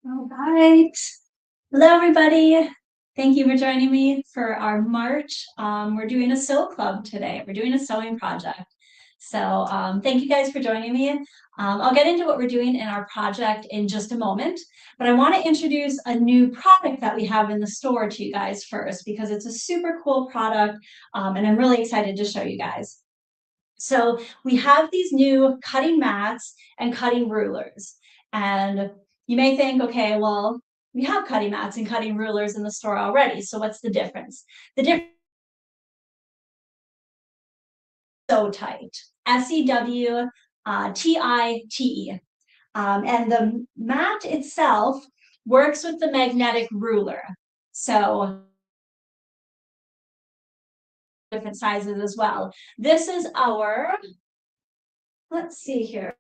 All right. Hello, everybody. Thank you for joining me for our March. We're doing a sew club today. We're doing a sewing project. Thank you guys for joining me. I'll get into what we're doing in our project in just a moment, but I want to introduce a new product that we have in the store to you guys first because it's a super cool product, and I'm really excited to show you guys. So we have these new cutting mats and cutting rulers. And you may think, okay, well, we have cutting mats and cutting rulers in the store already. So what's the difference? The difference is sew tight. SEWTITE. And the mat itself works with the magnetic ruler. So different sizes as well. This is our, let's see here.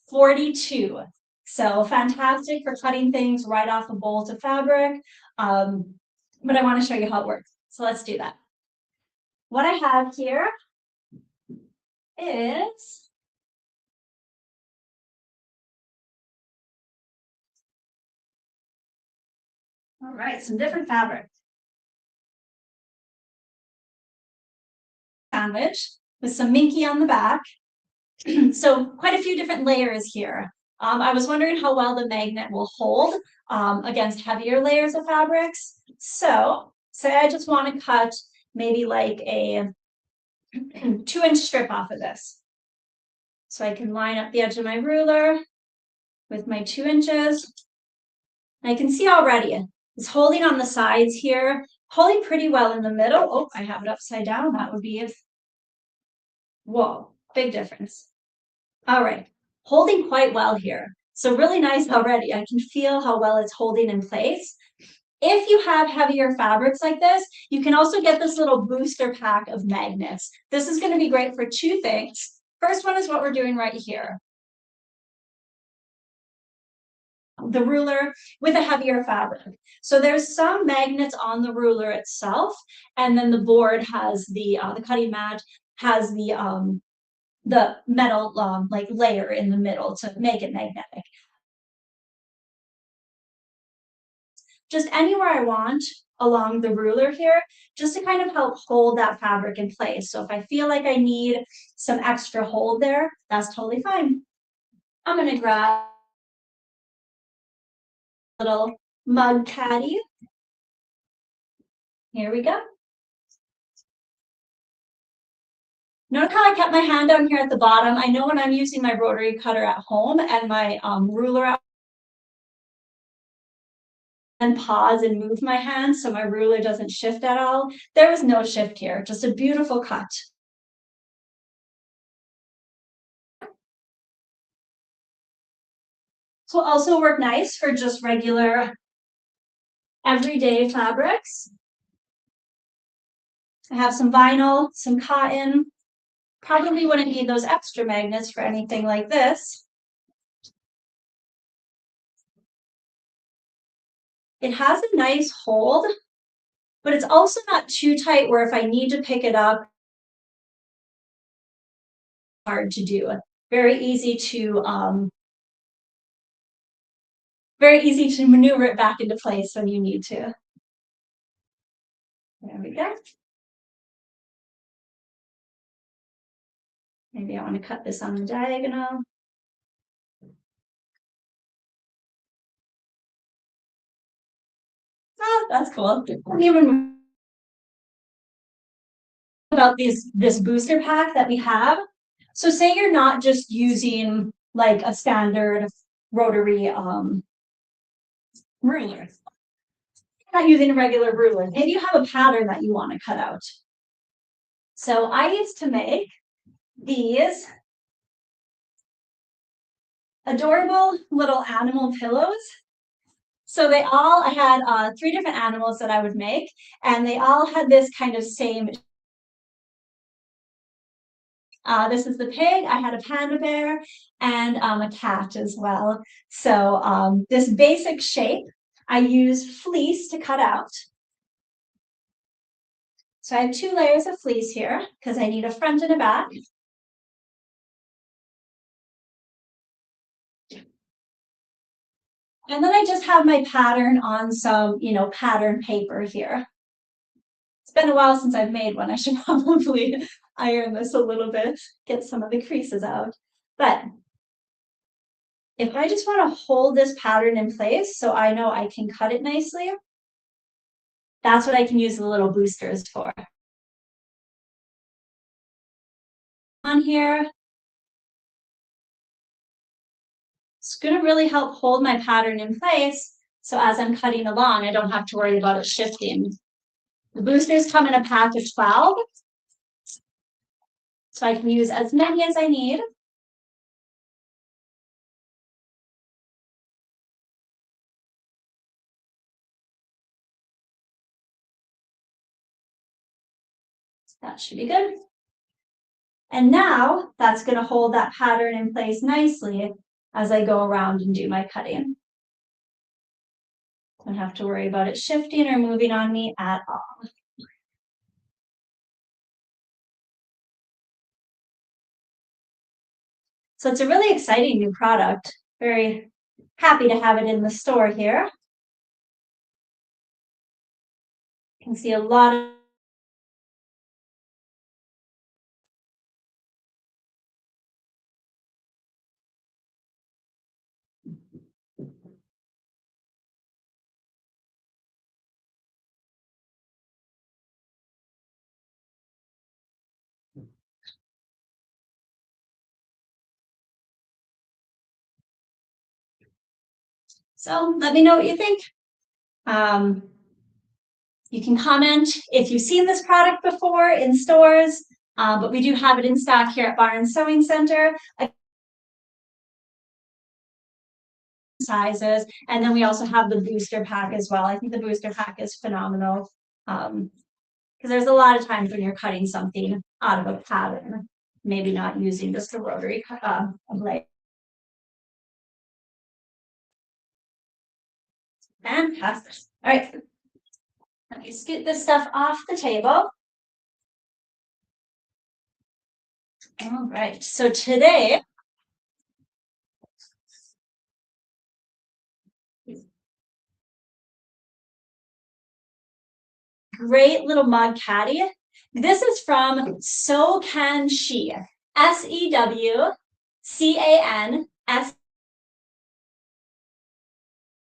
42. So fantastic for cutting things right off a bolt of fabric. But I want to show you how it works. So let's do that. What I have here is all right, some different fabric. Sandwich with some minky on the back. So quite a few different layers here. I was wondering how well the magnet will hold against heavier layers of fabrics. So say I just want to cut maybe like a 2-inch strip off of this. So I can line up the edge of my ruler with my 2 inches. And I can see already it's holding on the sides here, holding pretty well in the middle. Oh, I have it upside down. That would be if, whoa, big difference. All right, holding quite well here. So really nice already. I can feel how well it's holding in place. If you have heavier fabrics like this, you can also get this little booster pack of magnets. This is going to be great for two things. First one is what we're doing right here. The ruler with a heavier fabric. So there's some magnets on the ruler itself, and then the board has the cutting mat has the metal like layer in the middle to make it magnetic. Just anywhere I want along the ruler here, just to kind of help hold that fabric in place. So if I feel like I need some extra hold there, that's totally fine. I'm gonna grab a little mug caddy. Here we go. Notice how I kept my hand down here at the bottom. I know when I'm using my rotary cutter at home and my ruler out, and pause and move my hand so my ruler doesn't shift at all. There was no shift here, just a beautiful cut. So also work nice for just regular everyday fabrics. I have some vinyl, some cotton. Probably wouldn't need those extra magnets for anything like this. It has a nice hold, but it's also not too tight where if I need to pick it up, hard to do. Very easy to maneuver it back into place when you need to. There we go. Maybe I want to cut this on the diagonal. Oh, that's cool. Even about this booster pack that we have. So say you're not just using like a standard rotary ruler. You're not using a regular ruler. Maybe you have a pattern that you want to cut out. So I used to make these adorable little animal pillows. So I had 3 different animals that I would make, and they all had this kind of same. This is the pig. I had a panda bear and a cat as well. So this basic shape, I used fleece to cut out. So I have 2 layers of fleece here because I need a front and a back. And then I just have my pattern on some, pattern paper here. It's been a while since I've made one. I should probably iron this a little bit, get some of the creases out. But if I just want to hold this pattern in place so I know I can cut it nicely, that's what I can use the little boosters for. On here, it's going to really help hold my pattern in place. So as I'm cutting along, I don't have to worry about it shifting. The boosters come in a pack of 12. So I can use as many as I need. That should be good. And now that's going to hold that pattern in place nicely as I go around and do my cutting. Don't have to worry about it shifting or moving on me at all. So it's a really exciting new product. Very happy to have it in the store here. You can see a lot of So let me know what you think. You can comment if you've seen this product before in stores, but we do have it in stock here at Barnes Sewing Center. Sizes, and then we also have the booster pack as well. I think the booster pack is phenomenal because there's a lot of times when you're cutting something out of a pattern, maybe not using just a rotary blade. Fantastic. All right, let me scoot this stuff off the table. All right, so today great little mug caddy. This is from Sew Can She, SEWCANS.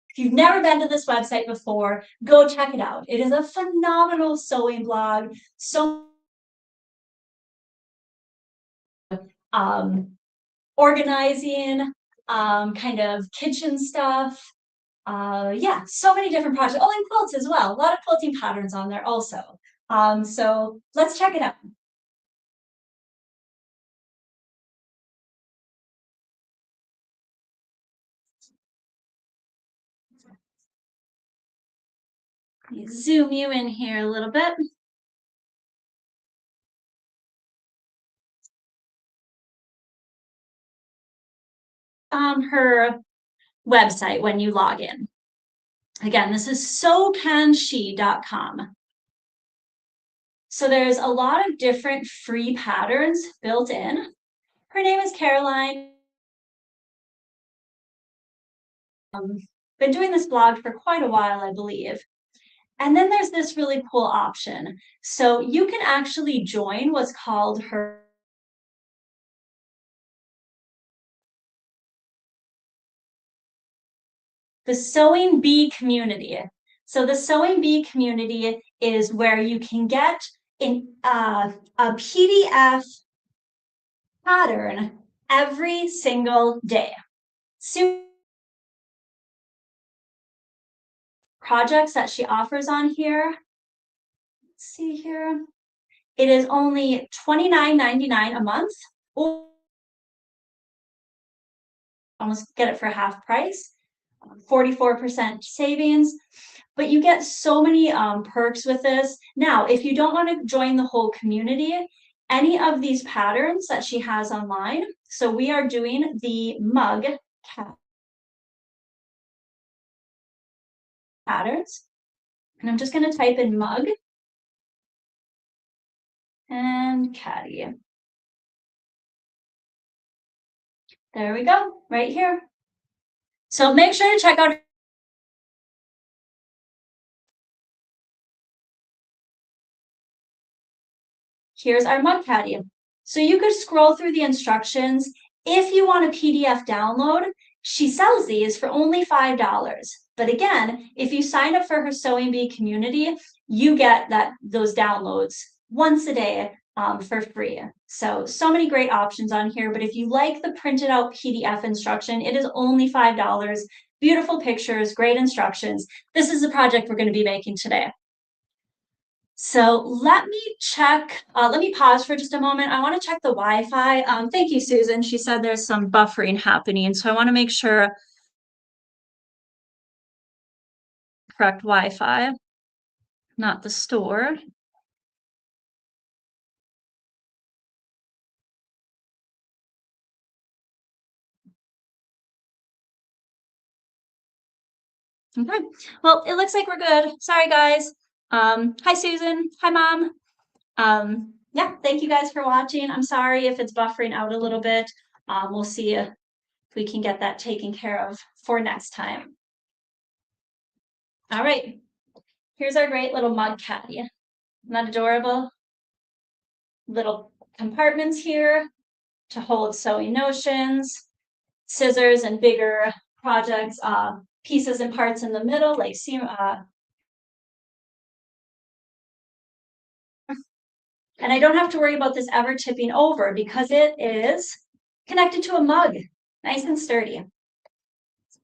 If you've never been to this website before, go check it out. It is a phenomenal sewing blog. So organizing, kind of kitchen stuff. Yeah, so many different projects. Oh, and quilts as well. A lot of quilting patterns on there also. So let's check it out. Let me zoom you in here a little bit. Her website when you log in. Again, this is sewcanshe.com. So there's a lot of different free patterns built in. Her name is Caroline. Been doing this blog for quite a while, I believe. And then there's this really cool option. So you can actually join what's called her the Sewing Bee community. So the Sewing Bee community is where you can get in a PDF pattern every single day. So projects that she offers on here. Let's see here. It is only $29.99 a month, or almost get it for half price, 44% savings. But you get so many perks with this. Now, if you don't want to join the whole community, any of these patterns that she has online. So we are doing the mug patterns. And I'm just going to type in mug and caddy. There we go, right here. So make sure to check out here's our mug caddy. So you could scroll through the instructions. If you want a PDF download, she sells these for only $5. But again, if you sign up for her Sewing Bee community, you get those downloads once a day for free. So many great options on here. But if you like the printed out PDF instruction, it is only $5. Beautiful pictures, great instructions. This is the project we're going to be making today. So let me check, let me pause for just a moment. I want to check the Wi-Fi. Thank you, Susan. She said there's some buffering happening. So I want to make sure correct Wi-Fi, not the store. Okay, well, it looks like we're good. Sorry, guys. Hi, Susan. Hi, Mom. Yeah, thank you guys for watching. I'm sorry if it's buffering out a little bit. We'll see if we can get that taken care of for next time. All right, here's our great little mug caddy. Isn't that adorable? Little compartments here to hold sewing notions, scissors and bigger projects, pieces and parts in the middle, like and I don't have to worry about this ever tipping over because it is connected to a mug, nice and sturdy.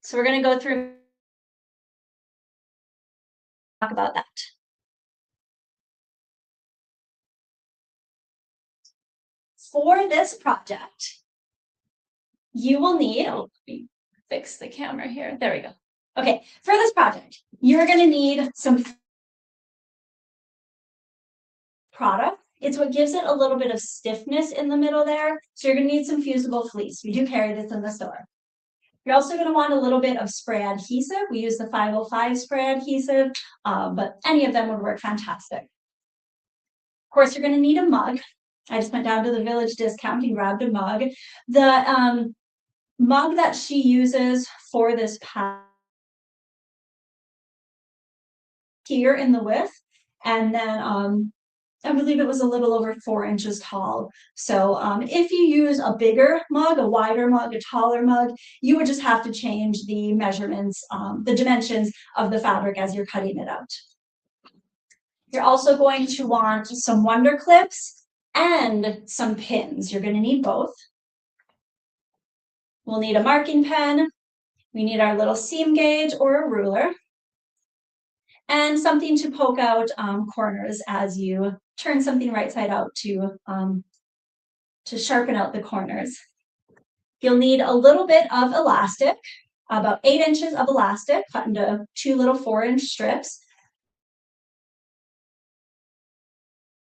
So we're going to go through talk about that. For this project, you will need, let me fix the camera here. There we go. Okay, for this project, you're going to need some product. It's what gives it a little bit of stiffness in the middle there. So you're going to need some fusible fleece. We do carry this in the store. You're also going to want a little bit of spray adhesive. We use the 505 spray adhesive, but any of them would work fantastic. Of course, you're going to need a mug. I just went down to the Village Discount and grabbed a mug. The mug that she uses for this pattern here in the width, and then I believe it was a little over 4 inches tall. So if you use a bigger mug, a wider mug, a taller mug, you would just have to change the measurements, the dimensions of the fabric as you're cutting it out. You're also going to want some Wonder Clips and some pins. You're going to need both. We'll need a marking pen. We need our little seam gauge or a ruler. And something to poke out corners as you turn something right side out to sharpen out the corners. You'll need a little bit of elastic, about 8 inches of elastic cut into 2 little 4-inch strips.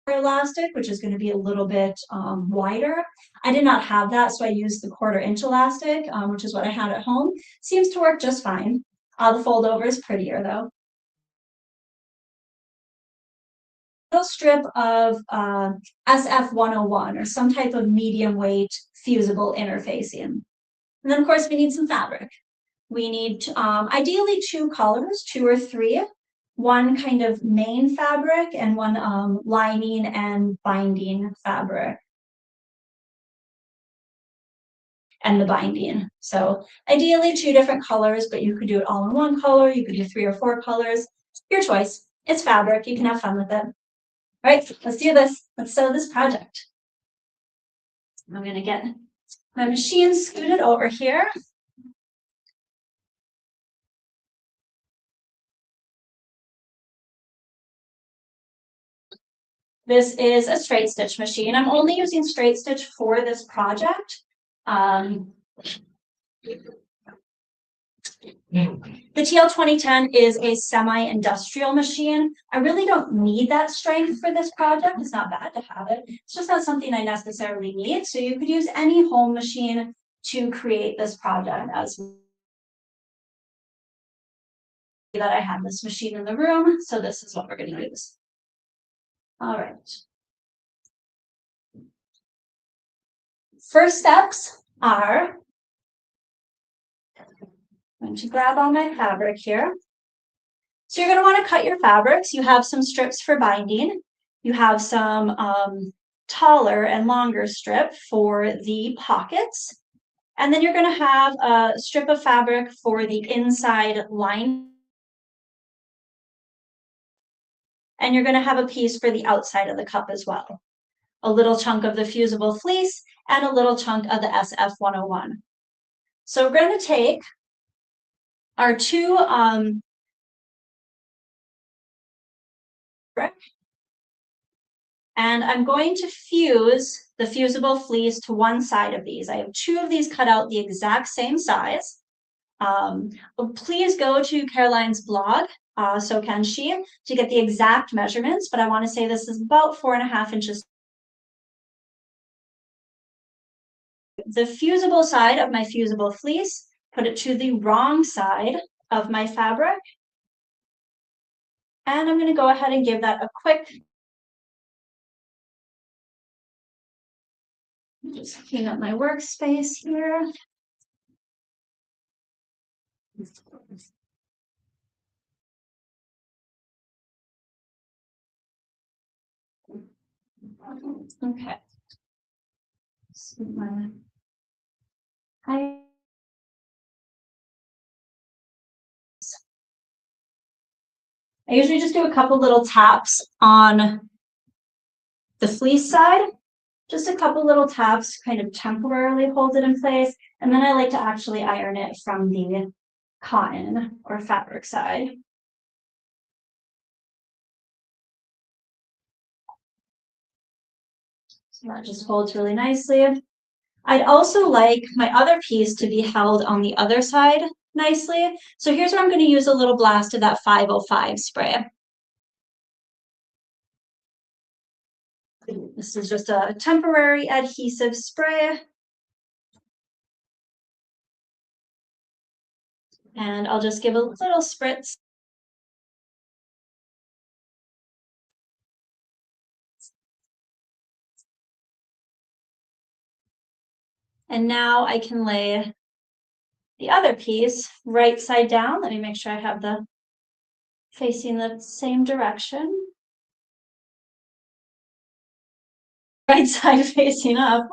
Elastic, which is going to be a little bit wider. I did not have that, so I used the 1/4 inch elastic, which is what I had at home. Seems to work just fine. The fold over is prettier though. Strip of SF101 or some type of medium weight fusible interfacing. And then of course we need some fabric. We need ideally 2 colors, 2 or 3, one kind of main fabric and one lining and binding fabric. And the binding. So ideally 2 different colors, but you could do it all in 1 color, you could do 3 or 4 colors. Your choice. It's fabric, you can have fun with it. All right, let's do this. Let's sew this project. I'm going to get my machine scooted over here. This is a straight stitch machine. I'm only using straight stitch for this project. The TL2010 is a semi-industrial machine. I really don't need that strength for this project. It's not bad to have it. It's just not something I necessarily need. So you could use any home machine to create this project as that I have this machine in the room. So this is what we're going to use. All right. First steps are I'm going to grab all my fabric here. So you're going to want to cut your fabrics. You have some strips for binding. You have some taller and longer strip for the pockets. And then you're going to have a strip of fabric for the inside line. And you're going to have a piece for the outside of the cup as well. A little chunk of the fusible fleece and a little chunk of the SF101. So we're going to take our two and I'm going to fuse the fusible fleece to one side of these. I have two of these cut out the exact same size. Please go to Caroline's blog, so can she, to get the exact measurements, but I want to say this is about 4.5 inches. The fusible side of my fusible fleece, put it to the wrong side of my fabric. And I'm going to go ahead and give that a quick, just clean up my workspace here. Okay. I usually just do a couple little taps on the fleece side, just a couple little taps, kind of temporarily hold it in place. And then I like to actually iron it from the cotton or fabric side. So that just holds really nicely. I'd also like my other piece to be held on the other side nicely. So here's where I'm going to use a little blast of that 505 spray. This is just a temporary adhesive spray. And I'll just give a little spritz. And now I can lay the other piece right side down. Let me make sure I have the facing the same direction. Right side facing up.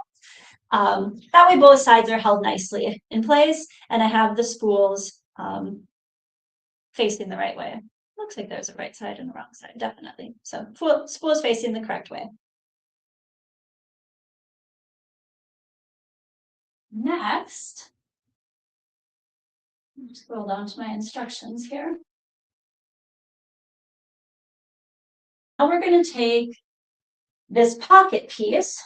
That way both sides are held nicely in place and I have the spools facing the right way. Looks like there's a right side and a wrong side, definitely. So spools facing the correct way. Next, scroll down to my instructions here. Now we're going to take this pocket piece,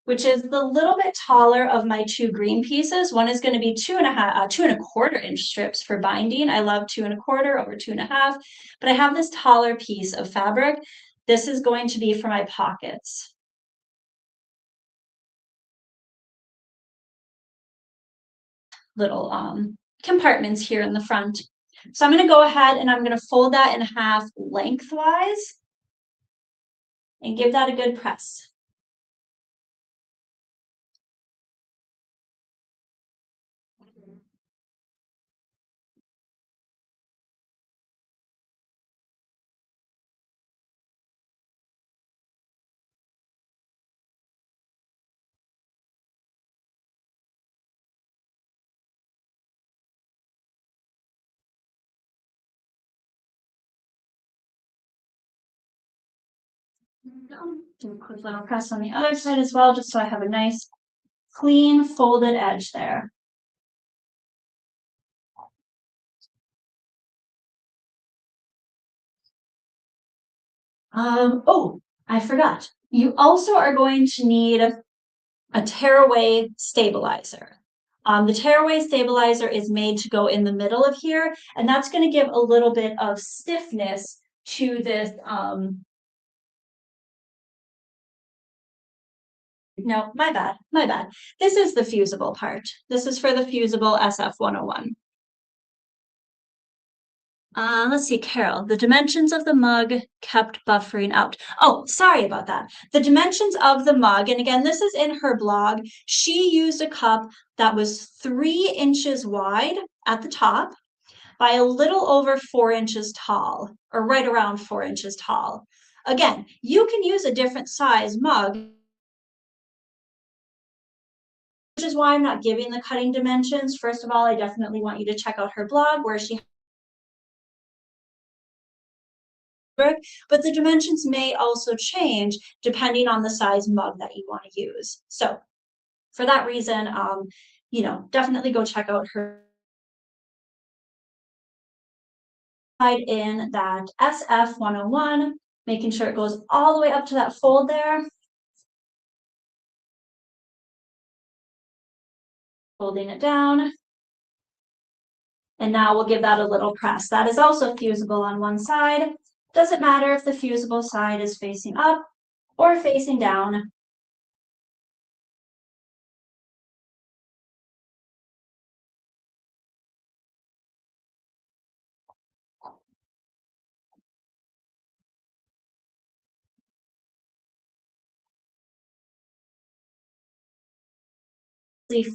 which is the little bit taller of my two green pieces. One is going to be 2.25 inch strips for binding. I love 2.25 over 2.5, but I have this taller piece of fabric. This is going to be for my pockets. Little compartments here in the front. So I'm going to go ahead and I'm going to fold that in half lengthwise and give that a good press. Do a quick little press on the other side as well, just so I have a nice, clean, folded edge there. Oh, I forgot. You also are going to need a tearaway stabilizer. The tearaway stabilizer is made to go in the middle of here, and that's going to give a little bit of stiffness to this. No, my bad, my bad. This is the fusible part. This is for the fusible SF101. Let's see, Carol, the dimensions of the mug kept buffering out. Oh, sorry about that. The dimensions of the mug, and again, this is in her blog. She used a cup that was 3 inches wide at the top by a little over 4 inches tall, or right around 4 inches tall. Again, you can use a different size mug, which is why I'm not giving the cutting dimensions. First of all, I definitely want you to check out her blog where she, but the dimensions may also change depending on the size mug that you want to use. So for that reason, you know, definitely go check out her in that SF 101, making sure it goes all the way up to that fold there. Folding it down. And now we'll give that a little press. That is also fusible on one side. Doesn't matter if the fusible side is facing up or facing down.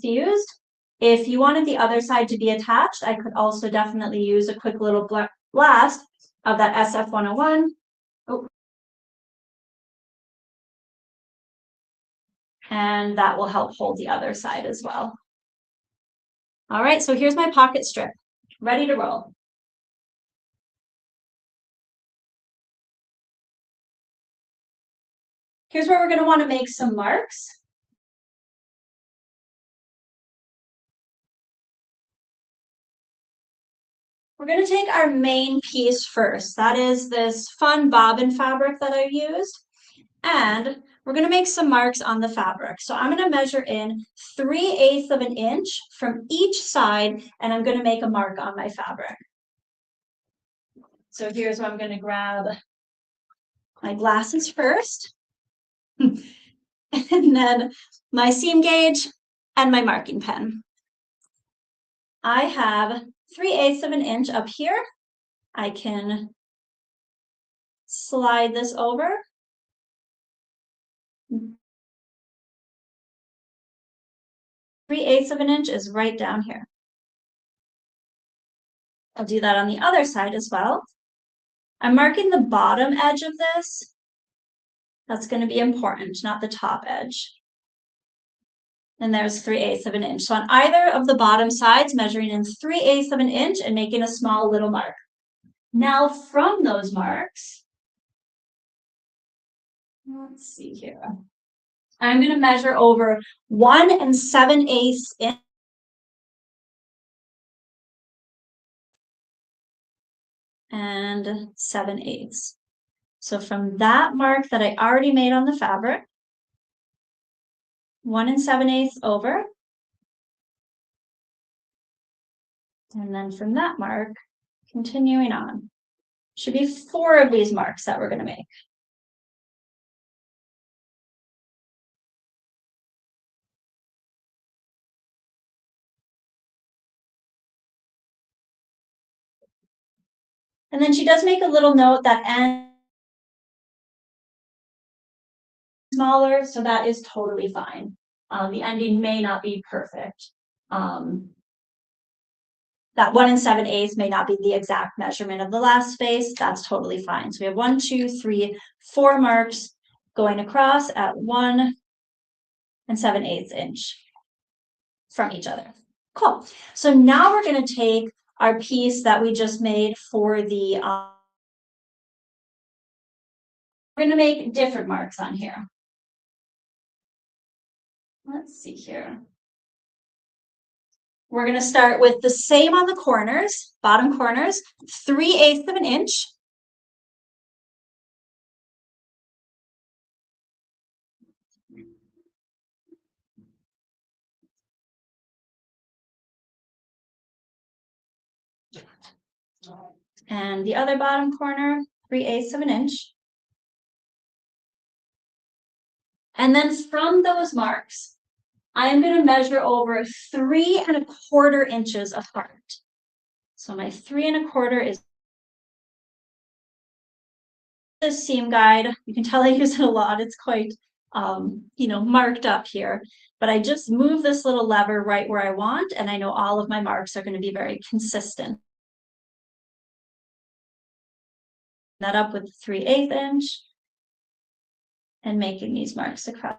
Fused. If you wanted the other side to be attached, I could also definitely use a quick little blast of that SF101. Oh. And that will help hold the other side as well. All right, so here's my pocket strip, ready to roll. Here's where we're going to want to make some marks. We're going to take our main piece first. That is this fun bobbin fabric that I used. And we're going to make some marks on the fabric. So I'm going to measure in 3/8 of an inch from each side, and I'm going to make a mark on my fabric. So here's where I'm going to grab my glasses first, and then my seam gauge and my marking pen. I have 3/8 of an inch up here. I can slide this over. 3/8 of an inch is right down here. I'll do that on the other side as well. I'm marking the bottom edge of this. That's going to be important, not the top edge. And there's 3/8 of an inch. So on either of the bottom sides, measuring in 3/8 of an inch and making a small little mark. Now from those marks, let's see here. I'm going to measure over 1 7/8 inch. And 7/8. So from that mark that I already made on the fabric, 1 7/8 over. And then from that mark, continuing on. Should be 4 of these marks that we're going to make. And then she does make a little note that end smaller, so that is totally fine. The ending may not be perfect. That 1 7/8 may not be the exact measurement of the last space. That's totally fine. So we have 1, 2, 3, 4 marks going across at 1 7/8 inch from each other. Cool. So now we're going to take our piece that we just made for the, we're going to make different marks on here. Let's see here. We're going to start with the same on the corners, bottom corners, 3/8 of an inch. And the other bottom corner, 3/8 of an inch. And then from those marks, I'm going to measure over 3 1/4 inches apart. So my 3 1/4 is the seam guide. You can tell I use it a lot. It's quite, you know, marked up here. But I just move this little lever right where I want, and I know all of my marks are going to be very consistent. That up with 3/8 inch, and making these marks across.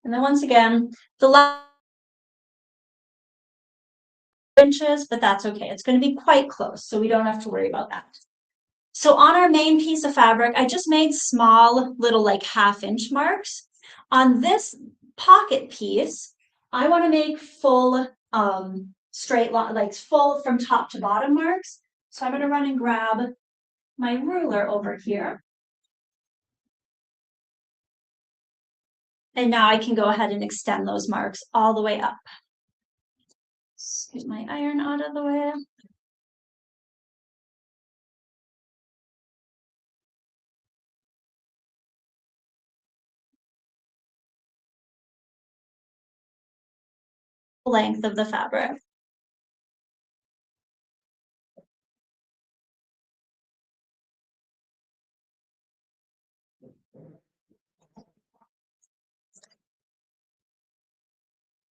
And then once again, the last inches, but that's okay. It's going to be quite close, so we don't have to worry about that. So on our main piece of fabric, I just made small little like 1/2 inch marks. On this pocket piece, I want to make full straight line, like full from top to bottom marks. So I'm going to run and grab my ruler over here. And now I can go ahead and extend those marks all the way up. Let's get my iron out of the way. Length of the fabric.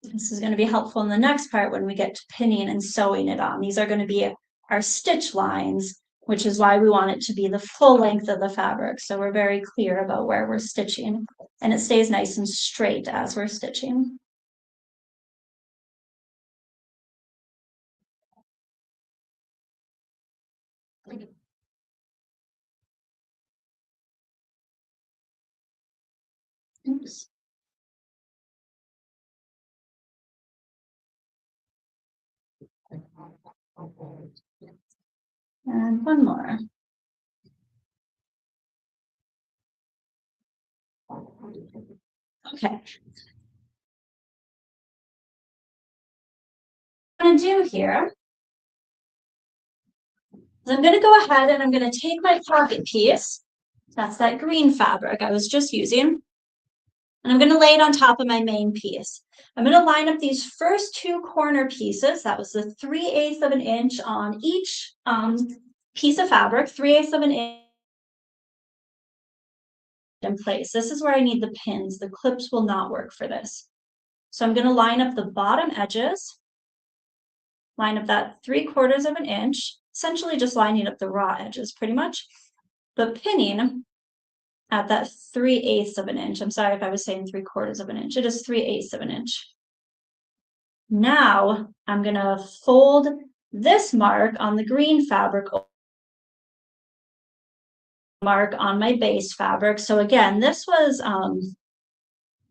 This is going to be helpful in the next part when we get to pinning and sewing it on. These are going to be our stitch lines, which is why we want it to be the full length of the fabric. So we're very clear about where we're stitching and it stays nice and straight as we're stitching. Oops. And one more. Okay. What I'm going to do here is I'm going to go ahead and I'm going to take my pocket piece. That's that green fabric I was just using. And I'm going to lay it on top of my main piece. I'm going to line up these first 2 corner pieces. That was the 3/8 of an inch on each piece of fabric, 3/8 of an inch in place. This is where I need the pins. The clips will not work for this. So I'm going to line up the bottom edges, line up that 3/4 of an inch, essentially just lining up the raw edges pretty much, but pinning at that 3/8 of an inch. I'm sorry if I was saying 3/4 of an inch. It is 3/8 of an inch. Now I'm going to fold this mark on the green fabric mark on my base fabric. So again, this was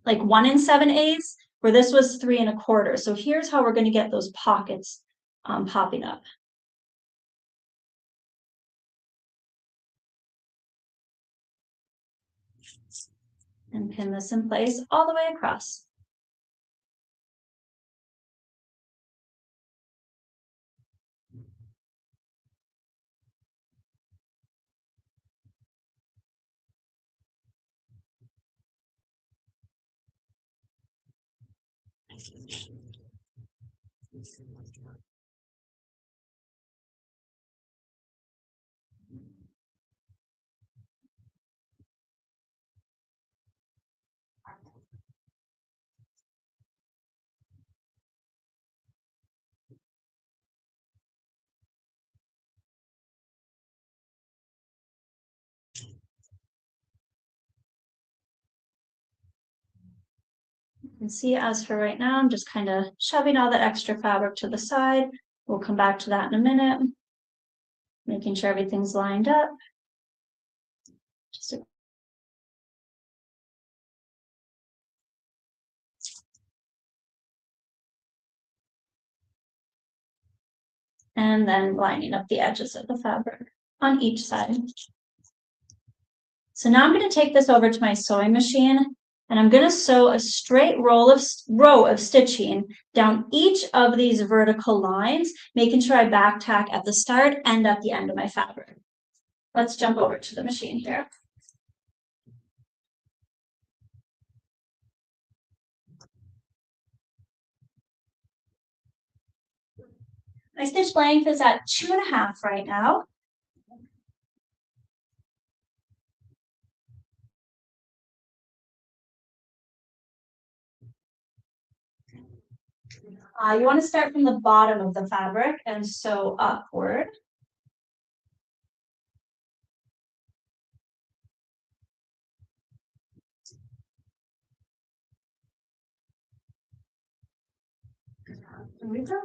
like 1 7/8, where this was 3 1/4. So here's how we're going to get those pockets popping up. And pin this in place all the way across. And see, as for right now, I'm just kind of shoving all that extra fabric to the side. We'll come back to that in a minute. Making sure everything's lined up. Just and then lining up the edges of the fabric on each side. So now I'm going to take this over to my sewing machine and I'm going to sew a straight row of stitching down each of these vertical lines, making sure I back tack at the start and at the end of my fabric. Let's jump over to the machine here. My stitch length is at 2.5 right now. You want to start from the bottom of the fabric and sew upward. There we go.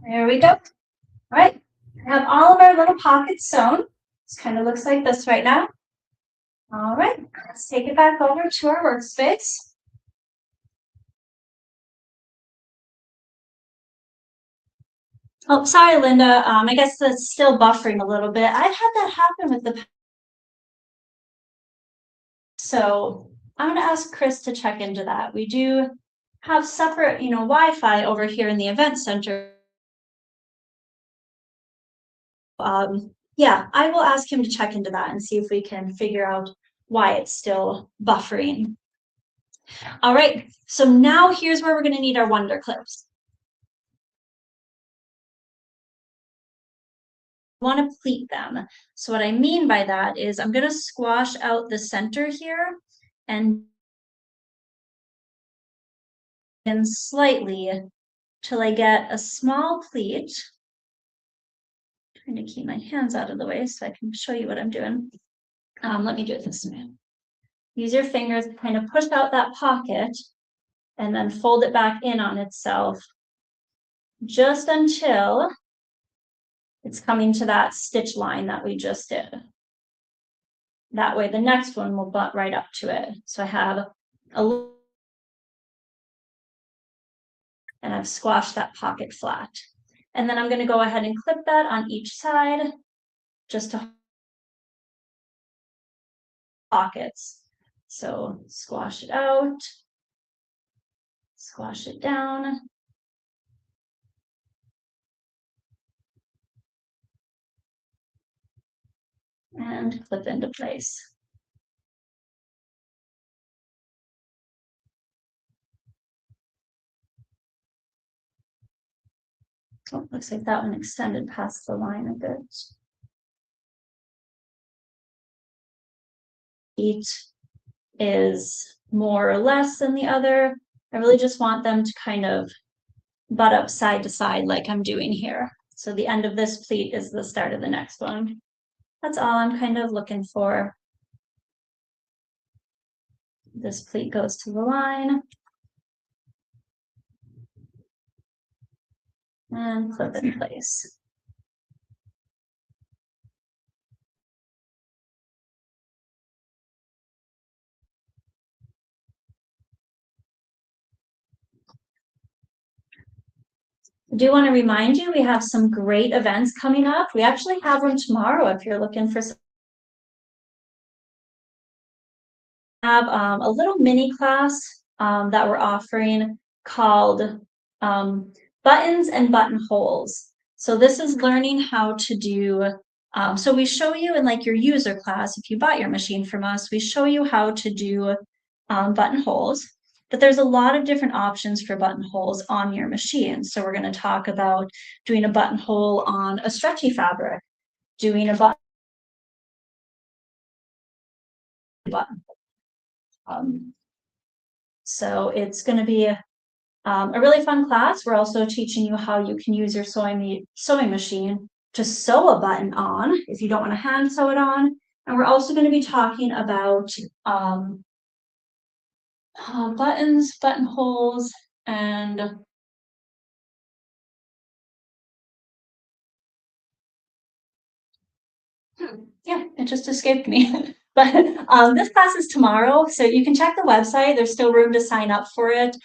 There we go. All right, we have all of our little pockets sewn. This kind of looks like this right now. All right, let's take it back over to our workspace. Oh, sorry, Linda. I guess that's still buffering a little bit. I've had that happen with the. So I'm going to ask Chris to check into that. We do have separate, Wi-Fi over here in the event center. Yeah, I will ask him to check into that and see if we can figure out why it's still buffering. All right, so now here's where we're going to need our wonder clips. Want to pleat them. So what I mean by that is I'm going to squash out the center here and slightly till I get a small pleat. Trying to keep my hands out of the way so I can show you what I'm doing. Let me do it this way. Use your fingers to kind of push out that pocket and then fold it back in on itself just until it's coming to that stitch line that we just did. That way the next one will butt right up to it. So I have a little, and I've squashed that pocket flat. And then I'm going to go ahead and clip that on each side just to pockets. So squash it out, squash it down. And clip into place. Oh, looks like that one extended past the line a bit. Each is more or less than the other. I really just want them to kind of butt up side to side like I'm doing here. So the end of this pleat is the start of the next one. That's all I'm kind of looking for. This pleat goes to the line. And clip in place. I do want to remind you, we have some great events coming up. We actually have them tomorrow if you're looking for some. Have a little mini class that we're offering called buttons and buttonholes. So this is learning how to do, so we show you in like your user class, if you bought your machine from us, we show you how to do buttonholes. But there's a lot of different options for buttonholes on your machine. So we're going to talk about doing a buttonhole on a stretchy fabric, doing a button. So it's going to be a really fun class. We're also teaching you how you can use your sewing machine to sew a button on if you don't want to hand sew it on. And we're also going to be talking about buttons, buttonholes, and yeah, it just escaped me. But this class is tomorrow, so you can check the website. There's still room to sign up for it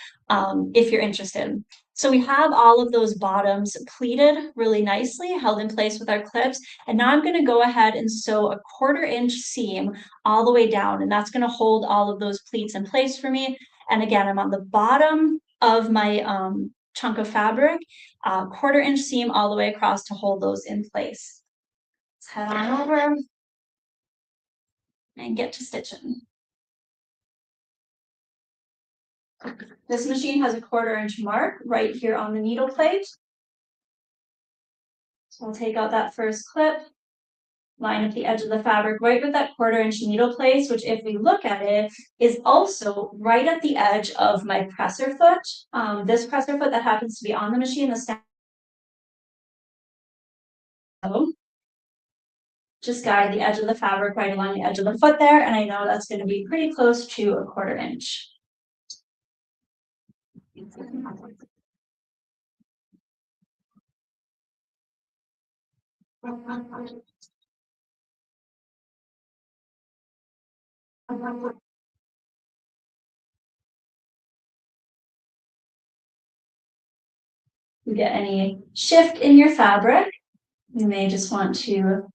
if you're interested. So we have all of those bottoms pleated really nicely, held in place with our clips. And now I'm going to go ahead and sew a 1/4 inch seam all the way down, and that's going to hold all of those pleats in place for me. And again, I'm on the bottom of my chunk of fabric, 1/4 inch seam all the way across to hold those in place. Let's head on over and get to stitching. This machine has a 1/4 inch mark right here on the needle plate. So I'll take out that first clip, line up the edge of the fabric right with that 1/4 inch needle place, which if we look at it, is also right at the edge of my presser foot. This presser foot that happens to be on the machine, the stand. Just guide the edge of the fabric right along the edge of the foot there, and I know that's going to be pretty close to a 1/4 inch. You get any shift in your fabric, you may just want to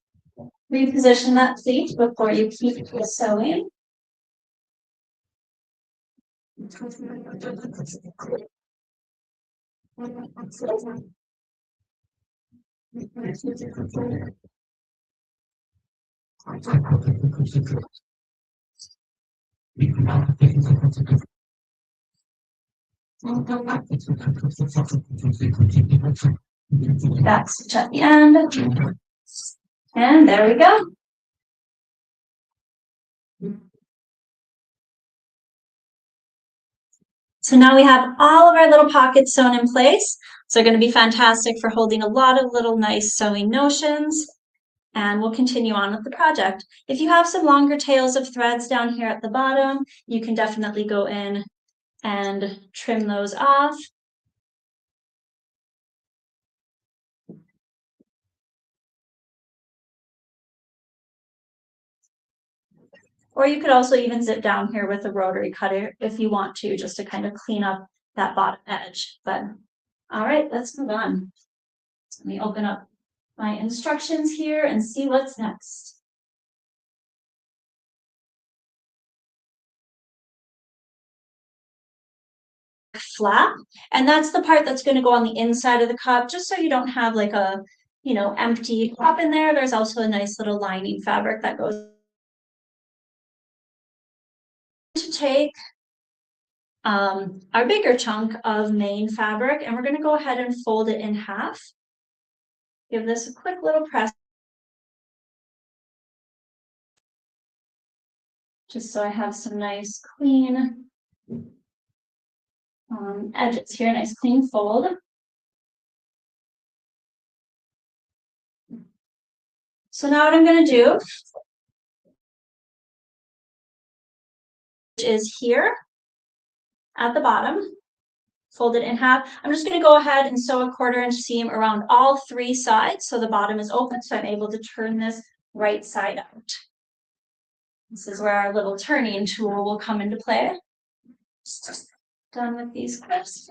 reposition that pleat before you keep sewing. Back stitch at the end. And there we go. So now we have all of our little pockets sewn in place. So they're going to be fantastic for holding a lot of little nice sewing notions. And we'll continue on with the project. If you have some longer tails of threads down here at the bottom, you can definitely go in and trim those off. Or you could also even zip down here with a rotary cutter if you want to, just to kind of clean up that bottom edge. But all right, let's move on. Let me open up my instructions here and see what's next. Flap, and that's the part that's going to go on the inside of the cup, just so you don't have like a, empty cup in there. There's also a nice little lining fabric that goes. To take our bigger chunk of main fabric, and we're going to go ahead and fold it in half. Give this a quick little press, just so I have some nice clean edges here, nice clean fold. So now what I'm going to do is here at the bottom, fold it in half. I'm just going to go ahead and sew a 1/4 inch seam around all 3 sides so the bottom is open, so I'm able to turn this right side out. This is where our little turning tool will come into play. Done with these clips.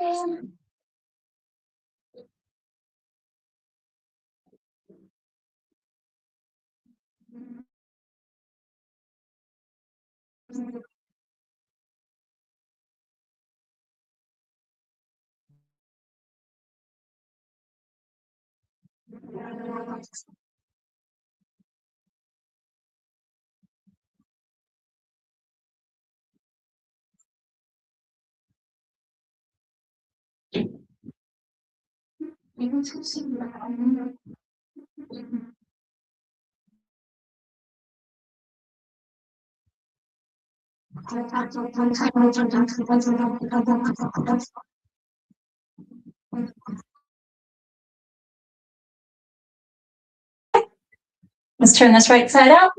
Let's turn this right side out.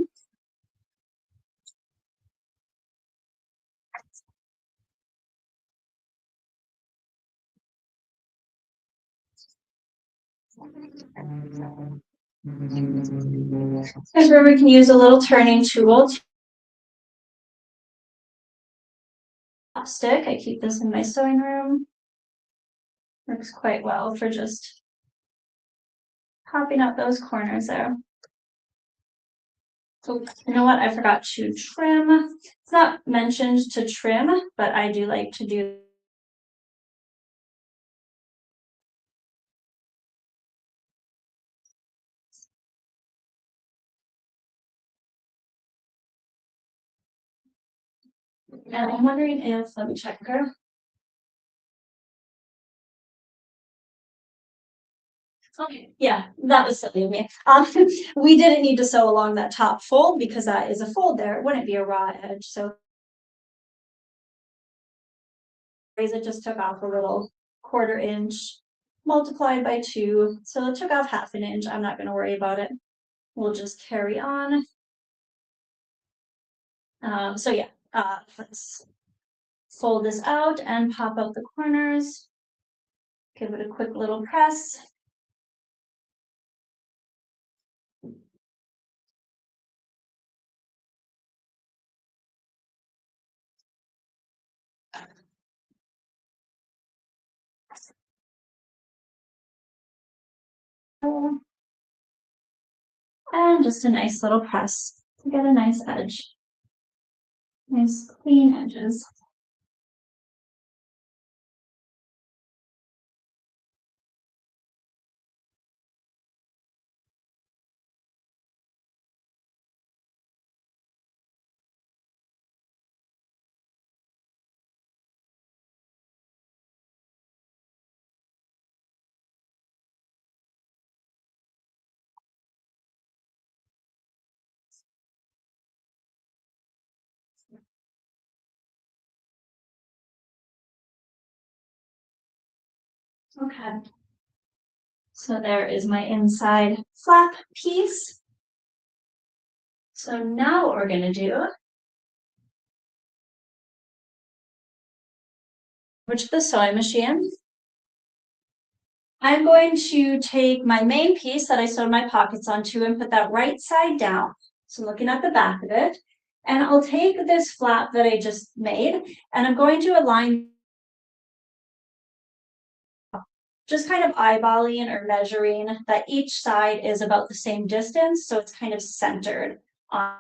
Here's where we can use a little turning tool. Stick. I keep this in my sewing room. Works quite well for just popping out those corners there. So you know what? I forgot to trim. It's not mentioned to trim, but I do like to do. And I'm wondering if, let me check her. Okay, yeah, that was silly of me. We didn't need to sew along that top fold because that is a fold there. It wouldn't be a raw edge. So it just took off a little 1/4 inch multiplied by 2. So it took off 1/2 inch. I'm not going to worry about it. We'll just carry on. So yeah, let's fold this out and pop out the corners. Give it a quick little press. And just a nice little press to get a nice edge. Nice clean edges. Okay. So there is my inside flap piece. So now what we're going to do, switch the sewing machine. I'm going to take my main piece that I sewed my pockets onto and put that right side down. So looking at the back of it, and I'll take this flap that I just made, and I'm going to align, just kind of eyeballing or measuring that each side is about the same distance, so it's kind of centered on.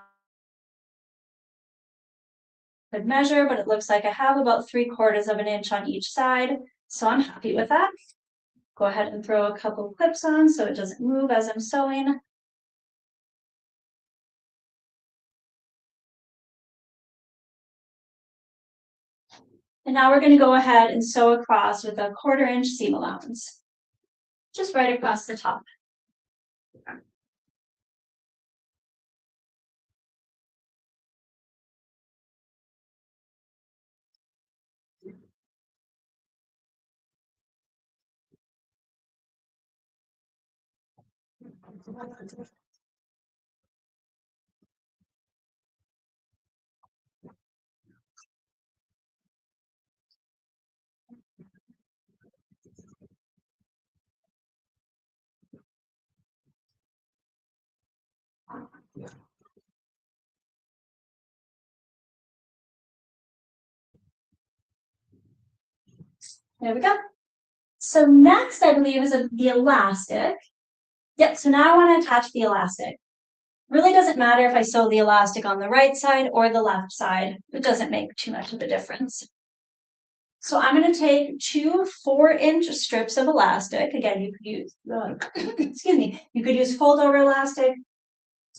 Could measure, but it looks like I have about 3/4 of an inch on each side, so I'm happy with that. Go ahead and throw a couple clips on so it doesn't move as I'm sewing. And now we're going to go ahead and sew across with a 1/4 inch seam allowance, just right across the top. There we go. So next, I believe, is the elastic. Yep, so now I want to attach the elastic. Really doesn't matter if I sew the elastic on the right side or the left side. It doesn't make too much of a difference. So I'm going to take two 4-inch strips of elastic. Again, you could use, excuse me, you could use fold over elastic.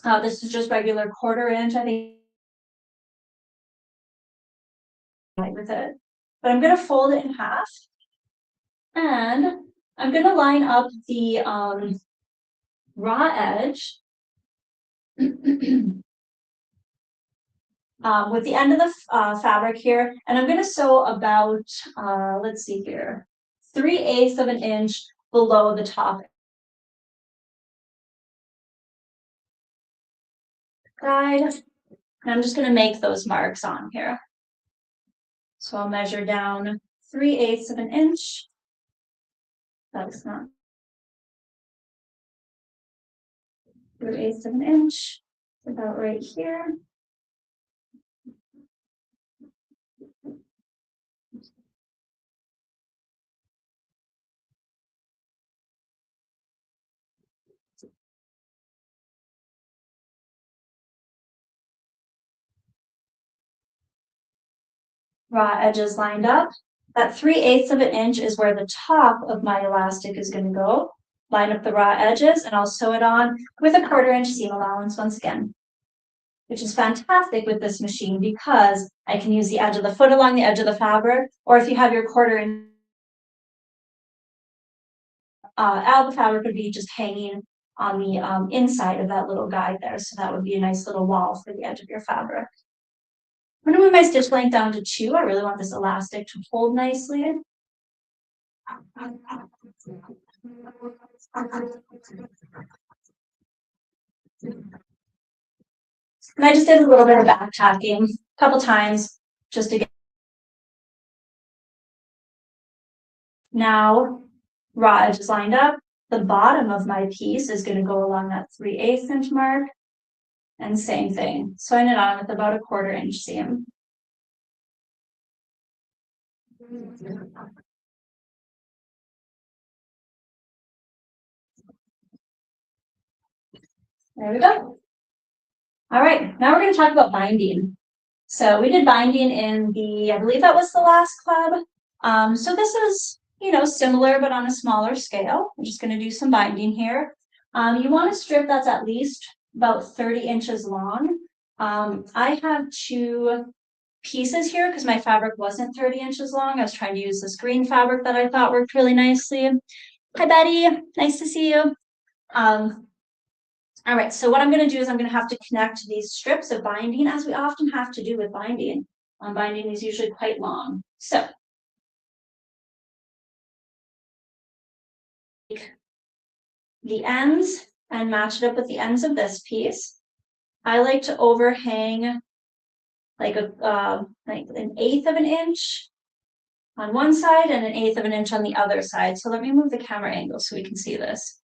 This is just regular 1/4 inch, I think. With it, but I'm going to fold it in half. And I'm going to line up the raw edge with the end of the fabric here, and I'm going to sew about, let's see here, 3/8 of an inch below the top guide. And I'm just going to make those marks on here. So I'll measure down 3/8 of an inch. That's not 3/8 of an inch, about right here. Raw edges lined up. That 3/8 of an inch is where the top of my elastic is going to go. Line up the raw edges, and I'll sew it on with a 1/4 inch seam allowance once again, which is fantastic with this machine because I can use the edge of the foot along the edge of the fabric, or if you have your 1/4 inch out, the fabric would be just hanging on the inside of that little guide there. So that would be a nice little wall for the edge of your fabric. I'm going to move my stitch length down to 2. I really want this elastic to hold nicely. And I just did a little bit of back tacking a couple times just to get. Now, raw edge is lined up. The bottom of my piece is going to go along that 3/8 inch mark. And same thing, sewing it on with about a 1/4 inch seam. There we go. All right, now we're going to talk about binding. So we did binding in the, I believe that was the last club. So this is, similar, but on a smaller scale. I'm just going to do some binding here. You want a strip that's at least about 30 inches long. I have 2 pieces here because my fabric wasn't 30 inches long. I was trying to use this green fabric that I thought worked really nicely. Hi, Betty. Nice to see you. All right, so what I'm going to do is I'm going to have to connect these strips of binding, as we often have to do with binding. Binding is usually quite long. So the ends and match it up with the ends of this piece. I like to overhang like an 1/8 of an inch on one side and an 1/8 of an inch on the other side. So let me move the camera angle so we can see this.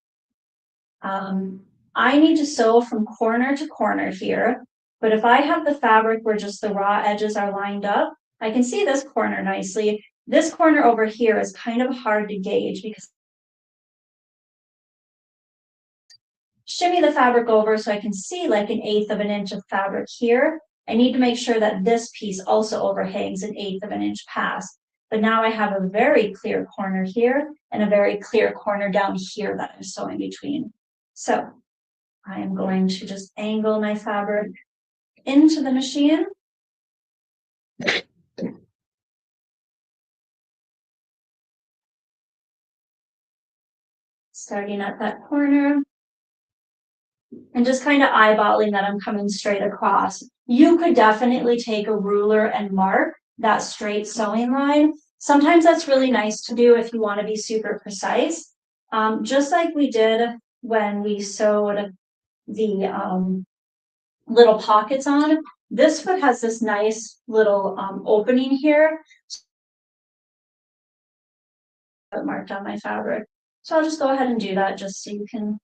I need to sew from corner to corner here, but if I have the fabric where just the raw edges are lined up, I can see this corner nicely. This corner over here is kind of hard to gauge because shimmy the fabric over so I can see like an 1/8 of an inch of fabric here. I need to make sure that this piece also overhangs an 1/8 of an inch past. But now I have a very clear corner here and a very clear corner down here that I'm sewing between. So I am going to just angle my fabric into the machine. Starting at that corner. And just kind of eyeballing that I'm coming straight across. You could definitely take a ruler and mark that straight sewing line. Sometimes that's really nice to do if you want to be super precise. Just like we did when we sewed the little pockets on. This foot has this nice little opening here. Marked on my fabric. So I'll just go ahead and do that just so you can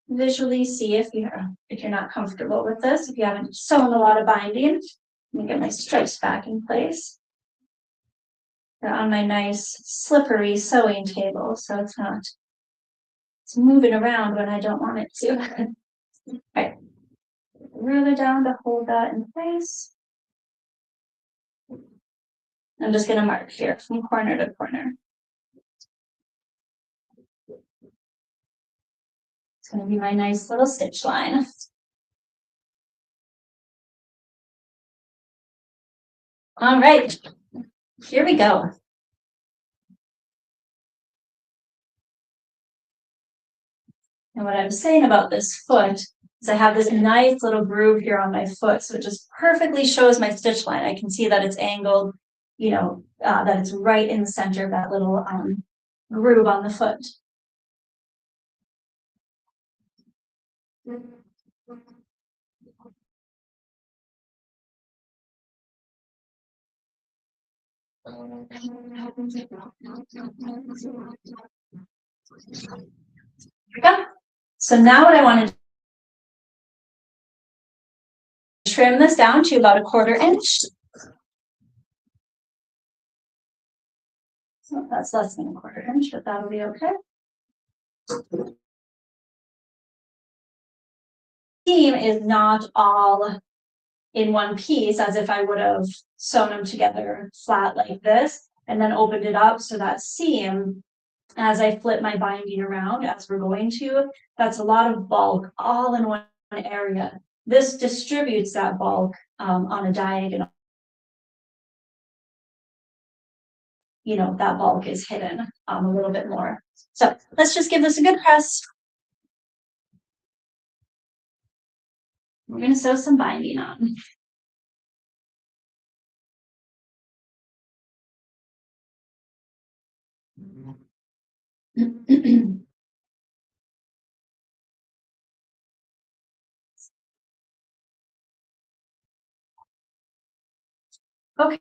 visually see if you're not comfortable with this, if you haven't sewn a lot of binding. Let me get my stripes back in place. They're on my nice slippery sewing table, so it's moving around when I don't want it to. Right. Ruler down to hold that in place. I'm just gonna mark here from corner to corner. It's gonna be my nice little stitch line. All right, here we go. And what I was saying about this foot is I have this nice little groove here on my foot, so it just perfectly shows my stitch line. I can see that it's angled, that it's right in the center of that little groove on the foot. Yeah. So now what I want to trim this down to about 1/4 inch. So that's less than 1/4 inch, but that'll be okay. Seam is not all in one piece, as if I would have sewn them together flat like this and then opened it up. So that seam, as I flip my binding around, as we're going to, that's a lot of bulk all in one area. This distributes that bulk on a diagonal. That bulk is hidden a little bit more. So let's just give this a good press. We're going to sew some binding on. Okay.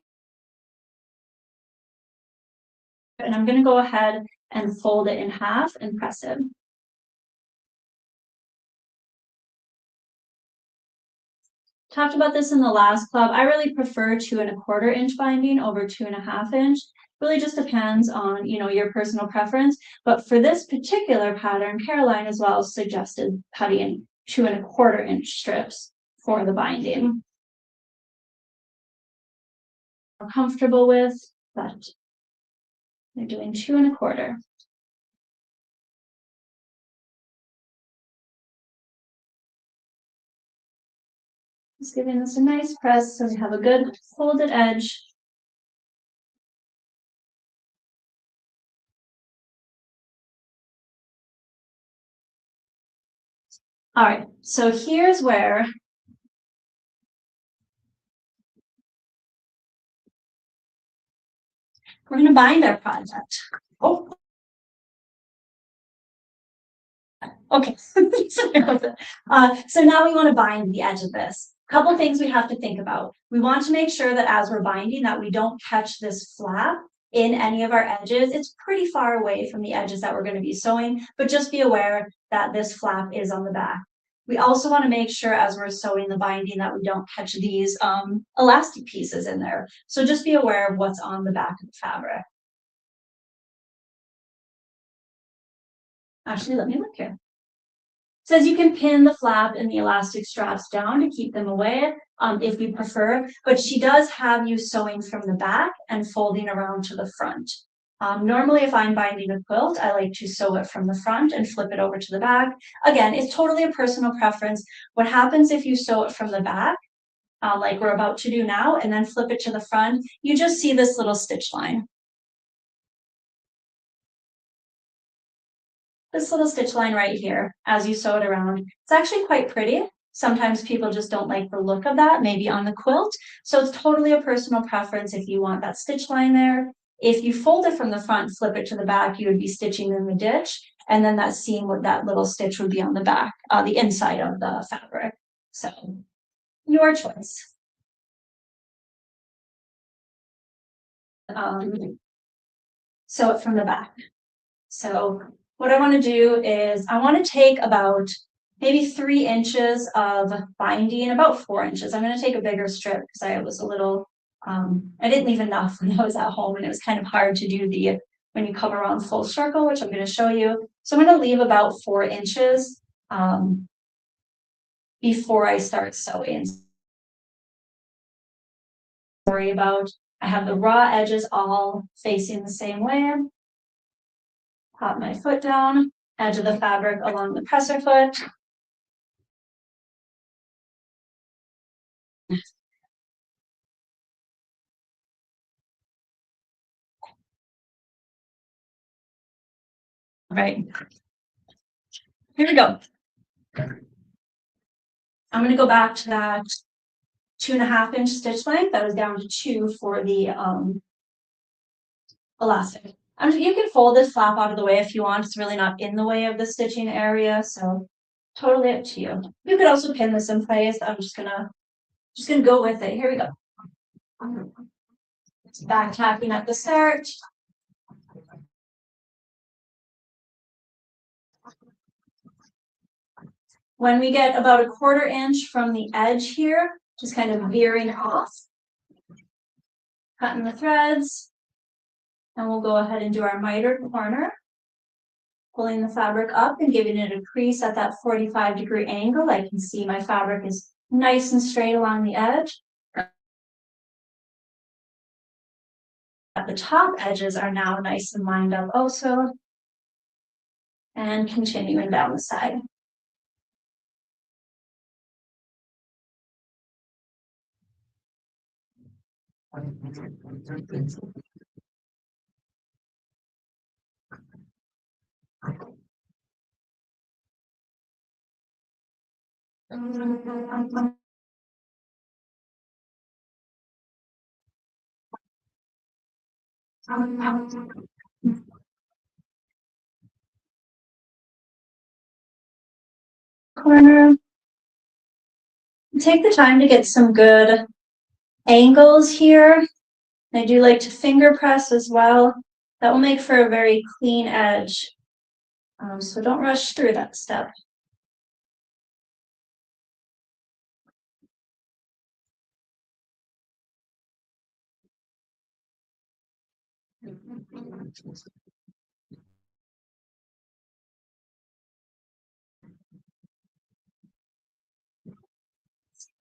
And I'm going to go ahead and fold it in half and press it. Talked about this in the last club. I really prefer 2 1/4 inch binding over 2 1/2 inch. Really just depends on, your personal preference. But for this particular pattern, Caroline as well suggested cutting 2 1/4 inch strips for the binding. I'm comfortable with, but they're doing 2 1/4. Just giving this a nice press so we have a good folded edge. All right, so here's where we're going to bind our project. Oh. Okay, so now we want to bind the edge of this. A couple things we have to think about. We want to make sure that as we're binding that we don't catch this flap in any of our edges. It's pretty far away from the edges that we're going to be sewing, but just be aware that this flap is on the back. We also want to make sure as we're sewing the binding that we don't catch these elastic pieces in there. So just be aware of what's on the back of the fabric. Actually, let me look here. It says you can pin the flap and the elastic straps down to keep them away if we prefer, but she does have you sewing from the back and folding around to the front. Normally, if I'm binding a quilt, I like to sew it from the front and flip it over to the back. Again, it's totally a personal preference. What happens if you sew it from the back, like we're about to do now, and then flip it to the front, you just see this little stitch line. This little stitch line right here as you sew it around. It's actually quite pretty. Sometimes people just don't like the look of that, maybe on the quilt. So it's totally a personal preference if you want that stitch line there. If you fold it from the front, flip it to the back, you would be stitching in the ditch. And then that seam with that little stitch would be on the back, the inside of the fabric. So your choice. Sew it from the back. So what I want to do is I want to take about maybe 3 inches of binding, about 4 inches. I'm going to take a bigger strip because I was a little I didn't leave enough when I was at home, and it was kind of hard to do when you come around full circle, which I'm going to show you. So I'm going to leave about 4 inches before I start sewing. Worry about, I have the raw edges all facing the same way. Pop my foot down, edge of the fabric along the presser foot. Right. Here we go. I'm going to go back to that 2.5 inch stitch length. That was down to 2 for the elastic. You can fold this flap out of the way if you want. It's really not in the way of the stitching area, so totally up to you. You could also pin this in place. I'm just gonna go with it. Here we go. Back tacking at the start. When we get about 1/4 inch from the edge here, just kind of veering off, cutting the threads, and we'll go ahead and do our mitered corner, pulling the fabric up and giving it a crease at that 45-degree angle. I can see my fabric is nice and straight along the edge. At the top edges are now nice and lined up also, and continuing down the side. Corner. Take the time to get some good angles here. I do like to finger press as well. That will make for a very clean edge. So don't rush through that step.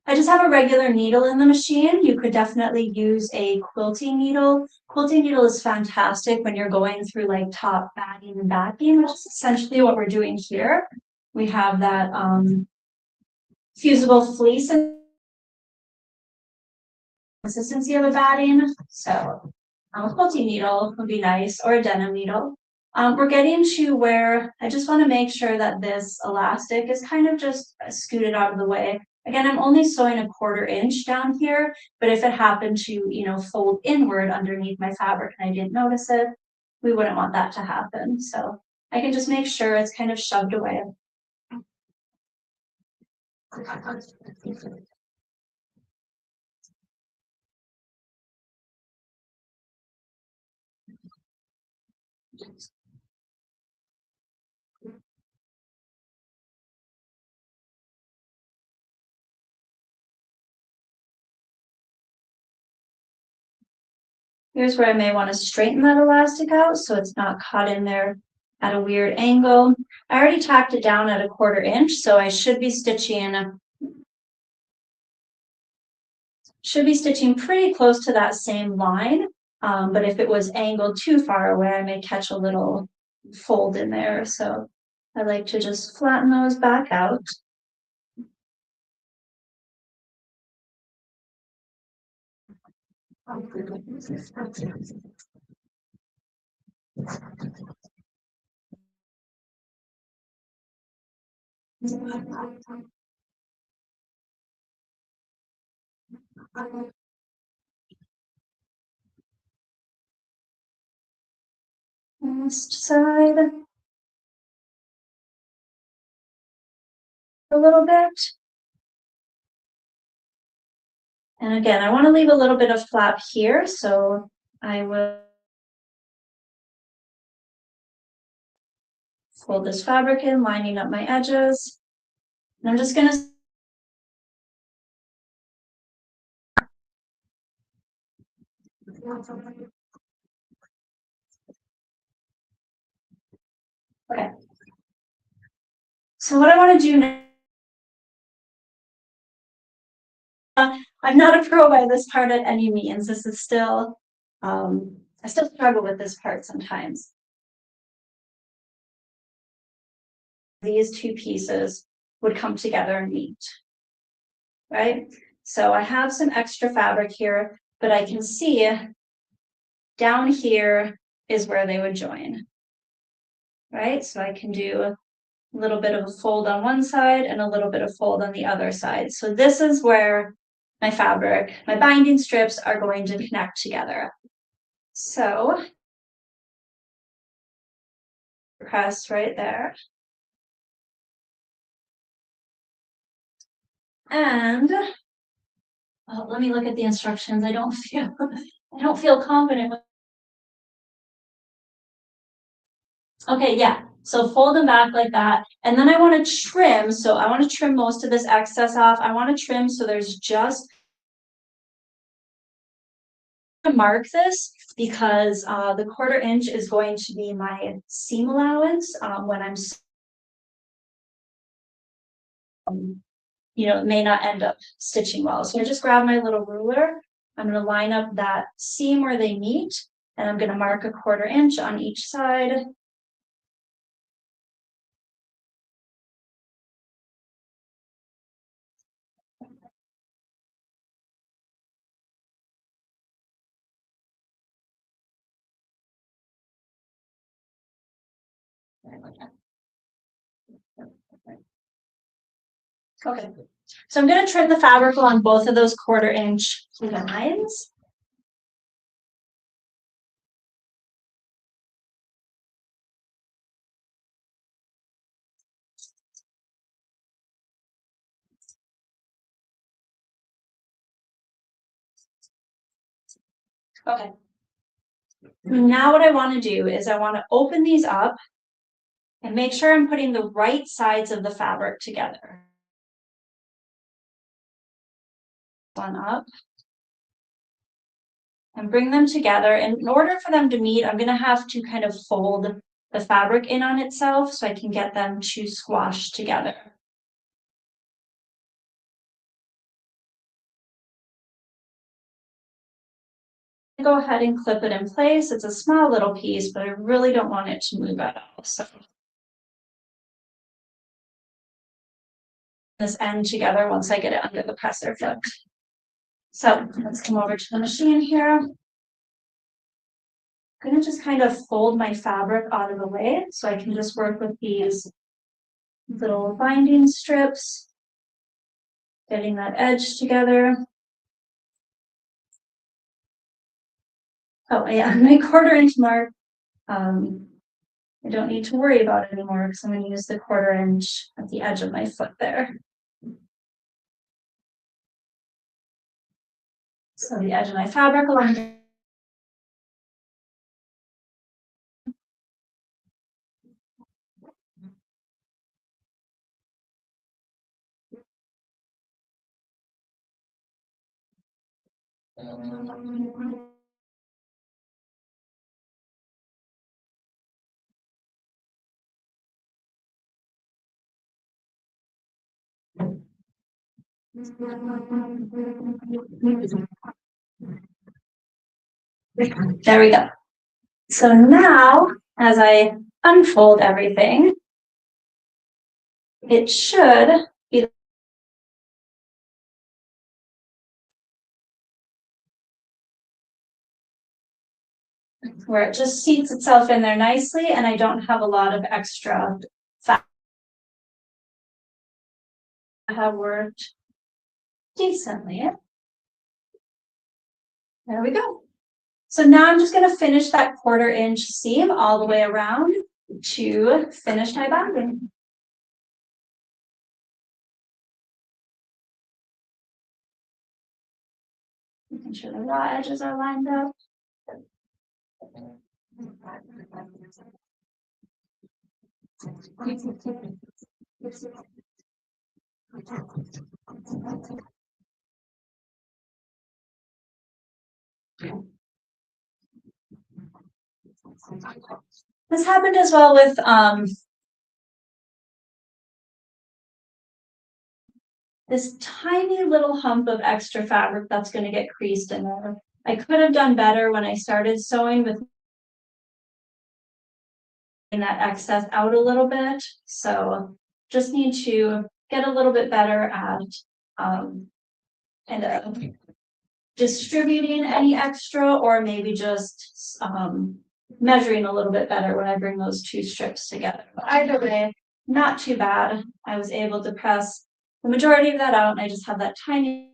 I just have a regular needle in the machine. You could definitely use a quilting needle. Quilting needle is fantastic when you're going through like top batting and backing, which is essentially what we're doing here. We have that fusible fleece and consistency of a batting. So a quilting needle would be nice, or a denim needle. We're getting to where I just want to make sure that this elastic is kind of just scooted out of the way. Again, I'm only sewing 1/4 inch down here, but if it happened to, fold inward underneath my fabric and I didn't notice it, we wouldn't want that to happen. So I can just make sure it's kind of shoved away. Here's where I may want to straighten that elastic out so it's not caught in there at a weird angle. I already tacked it down at 1/4 inch, so I should be stitching pretty close to that same line. But if it was angled too far away, I may catch a little fold in there. So I like to just flatten those back out. Last side a little bit. And again, I want to leave a little bit of flap here, so I will fold this fabric in, lining up my edges. And I'm just going to Okay. So what I want to do now, I'm not a pro by this part at any means. This is still, I still struggle with this part sometimes. These two pieces would come together and meet, right? So I have some extra fabric here, but I can see down here is where they would join, right? So I can do a little bit of a fold on one side and a little bit of fold on the other side. So this is where my fabric, my binding strips are going to connect together. So press right there. And let me look at the instructions. I don't feel confident. Okay, yeah. So fold them back like that. And then I want to trim. So I want to trim most of this excess off. I want to trim so there's just to mark this because the 1/4 inch is going to be my seam allowance when I'm it may not end up stitching well. So I just grab my little ruler. I'm going to line up that seam where they meet, and I'm going to mark a 1/4 inch on each side. Okay, so I'm going to trim the fabric on both of those 1/4 inch lines. Okay. Now what I want to do is I want to open these up and make sure I'm putting the right sides of the fabric together. One up. And bring them together. And in order for them to meet, I'm going to have to kind of fold the fabric in on itself so I can get them to squash together. Go ahead and clip it in place. It's a small little piece, but I really don't want it to move at all. So this end together once I get it under the presser foot. So let's come over to the machine here. I'm going to just kind of fold my fabric out of the way so I can just work with these little binding strips, getting that edge together. Oh yeah, my 1/4 inch mark. I don't need to worry about it anymore because I'm going to use the 1/4 inch at the edge of my foot there. So the edge of my fabric along. There we go. So now, as I unfold everything, it should be where it just seats itself in there nicely, and I don't have a lot of extra fat. I have worked decently. There we go. So now I'm just going to finish that 1/4 inch seam all the way around to finish my binding. Making sure the raw edges are lined up. This happened as well with this tiny little hump of extra fabric that's going to get creased in there. I could have done better when I started sewing with that excess out a little bit. So just need to get a little bit better at kind of distributing any extra, or maybe just measuring a little bit better when I bring those two strips together. But either way, not too bad. I was able to press the majority of that out, and I just have that tiny.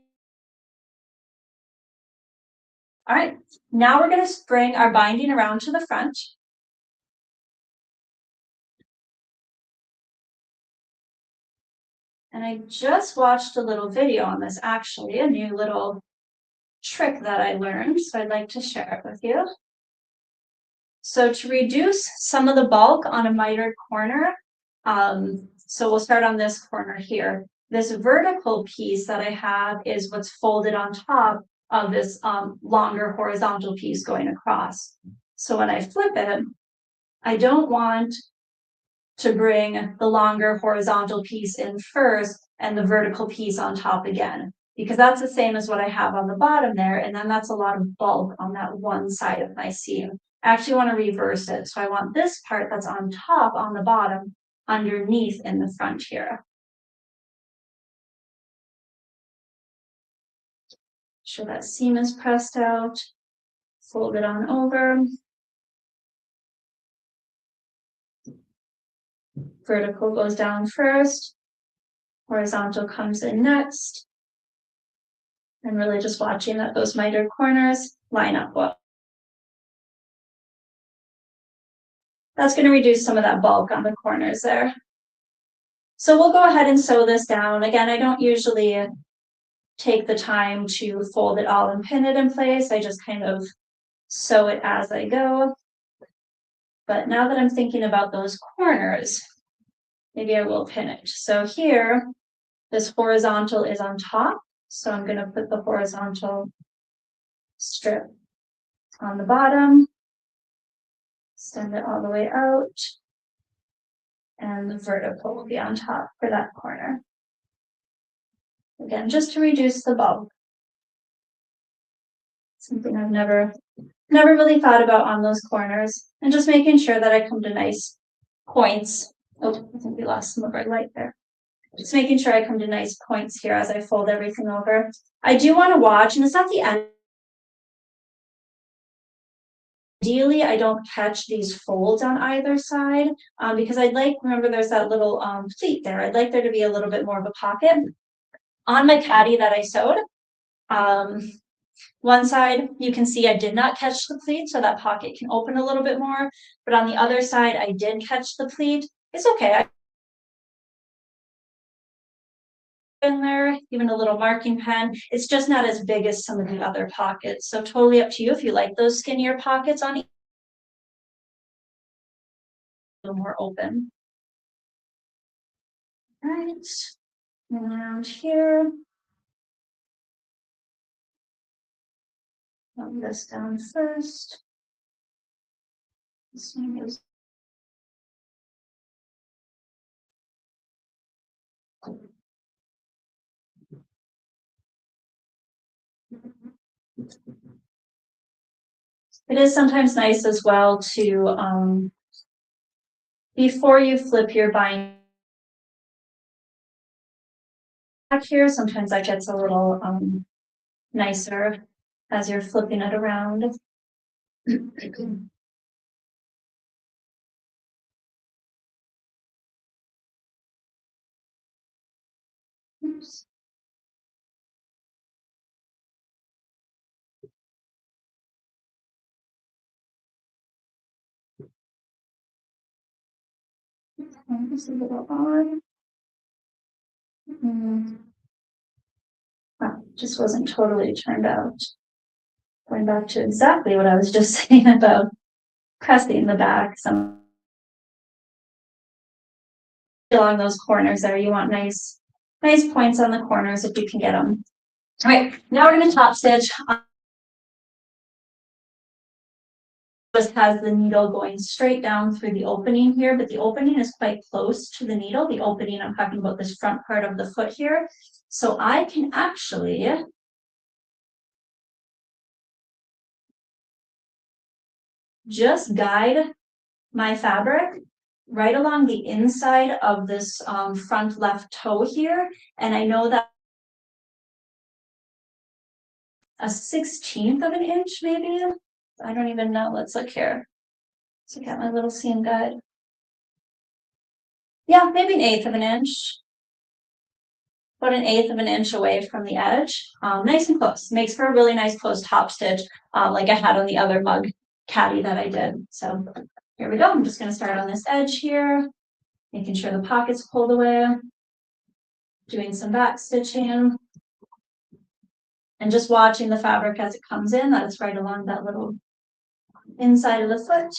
All right, now we're going to bring our binding around to the front. And I just watched a little video on this, actually, a new little trick that I learned, so I'd like to share it with you. So to reduce some of the bulk on a mitered corner, so we'll start on this corner here. This vertical piece that I have is what's folded on top of this longer horizontal piece going across. So when I flip it, I don't want to bring the longer horizontal piece in first and the vertical piece on top again, because that's the same as what I have on the bottom there, and then that's a lot of bulk on that one side of my seam. I actually want to reverse it, so I want this part that's on top on the bottom underneath in the front here. Sure that seam is pressed out, fold it on over. Vertical goes down first, horizontal comes in next, and really just watching that those mitered corners line up well. That's going to reduce some of that bulk on the corners there. So we'll go ahead and sew this down. Again, I don't usually take the time to fold it all and pin it in place. I just kind of sew it as I go. But now that I'm thinking about those corners, maybe I will pin it. So here, this horizontal is on top. So I'm going to put the horizontal strip on the bottom, send it all the way out, and the vertical will be on top for that corner. Again, just to reduce the bulk. Something I've never really thought about on those corners, and just making sure that I come to nice points. Oh, I think we lost some of our light there. Just making sure I come to nice points here as I fold everything over. I do want to watch, and it's not the end. Ideally, I don't catch these folds on either side because I'd like, remember there's that little pleat there. I'd like there to be a little bit more of a pocket. On my caddy that I sewed, one side you can see I did not catch the pleat, so that pocket can open a little bit more. But on the other side, I did catch the pleat. It's okay. In there, even a little marking pen. It's just not as big as some of the other pockets. So totally up to you if you like those skinnier pockets on each. A little more open. All right, around here. Put this down first. This one goes. It is sometimes nice as well to, before you flip your bind back here, sometimes that gets a little nicer as you're flipping it around. Oops. Just a little on. Wow, just wasn't totally turned out. Going back to exactly what I was just saying about pressing the back. Some along those corners there, you want nice points on the corners if you can get them. All right, now we're going to top stitch. just has the needle going straight down through the opening here, but the opening is quite close to the needle. The opening, I'm talking about this front part of the foot here. So I can actually just guide my fabric right along the inside of this front left toe here. And I know that a 1/16 of an inch, maybe. I don't even know. Let's look here. Let's look at my little seam guide. Yeah, maybe 1/8 of an inch. About 1/8 of an inch away from the edge. Nice and close. Makes for a really nice close top stitch, like I had on the other mug caddy that I did. So here we go. I'm just going to start on this edge here, making sure the pocket's pulled away, doing some back stitching, and just watching the fabric as it comes in. That's right along that little inside of the foot.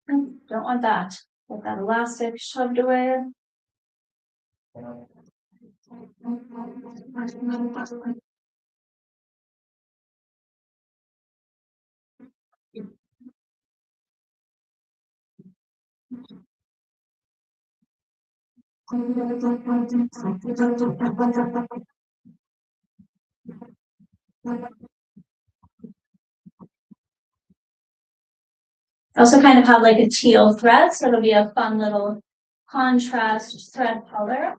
Don't want that. Get that elastic shoved away. I also kind of have like a teal thread, so it'll be a fun little contrast thread color.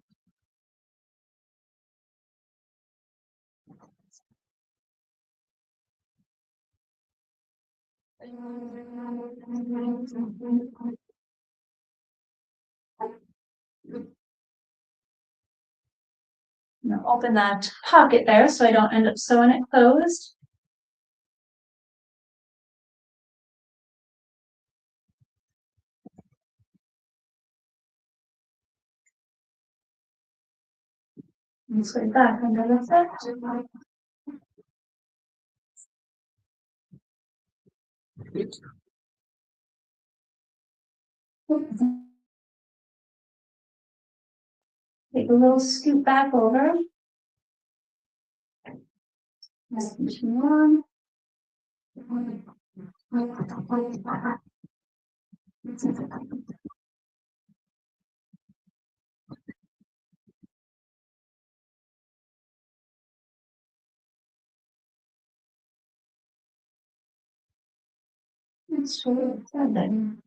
Now open that pocket there so I don't end up sewing it closed. And slide back under the foot. Take a little scoop back over. Continue on. Let's show it then.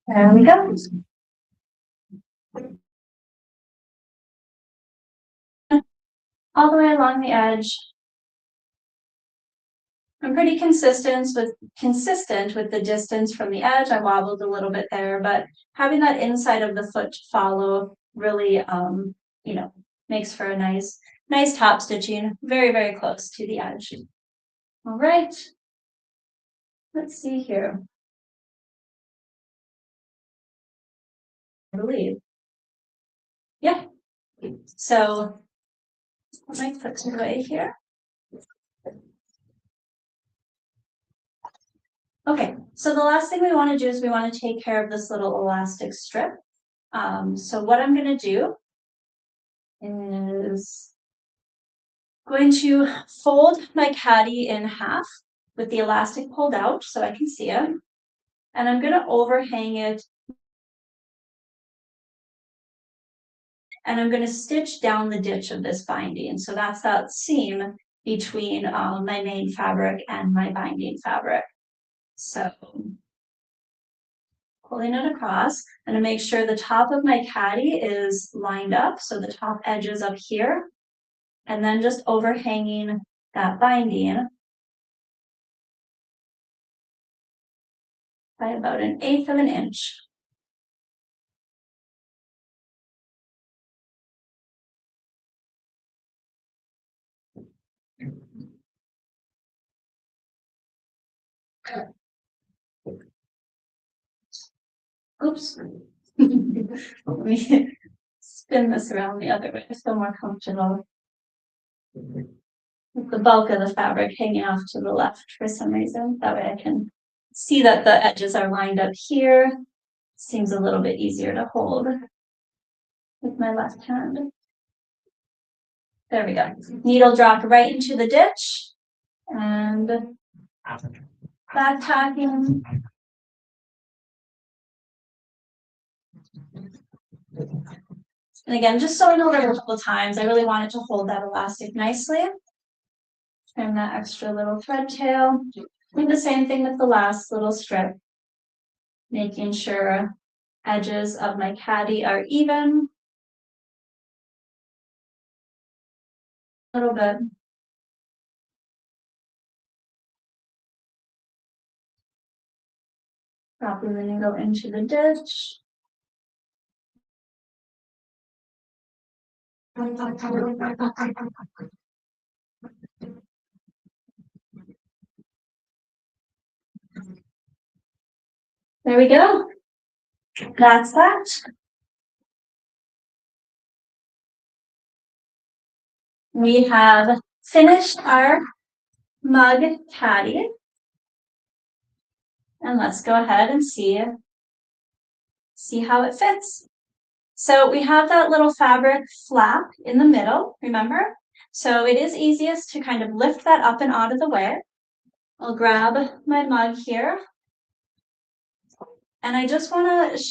There we go. All the way along the edge. I'm pretty consistent with the distance from the edge. I wobbled a little bit there, but having that inside of the foot to follow really, you know, makes for a nice top stitching, very, very close to the edge. All right. Let's see here. I believe. Yeah. So I might put it away here. Okay, so the last thing we want to do is we want to take care of this little elastic strip. So what I'm going to do is going to fold my caddy in half with the elastic pulled out so I can see it. And I'm going to overhang it. And I'm going to stitch down the ditch of this binding. So that's that seam between my main fabric and my binding fabric. So pulling it across, and to make sure the top of my caddy is lined up, so the top edge is up here, and then just overhanging that binding. by about 1/8 of an inch. Oops. Let me spin this around the other way. I feel more comfortable. With the bulk of the fabric hanging off to the left for some reason. That way I can see that the edges are lined up here. Seems a little bit easier to hold with my left hand. There we go. Needle drop right into the ditch and back tacking. And again, just sewing over a couple times. I really wanted to hold that elastic nicely. Trim that extra little thread tail. Do the same thing with the last little strip. Making sure edges of my caddy are even. A little bit. Dropping the needle into the ditch. There we go. That's that. We have finished our mug caddy. And let's go ahead and see how it fits. So we have that little fabric flap in the middle, remember? So it is easiest to kind of lift that up and out of the way. I'll grab my mug here. And I just want to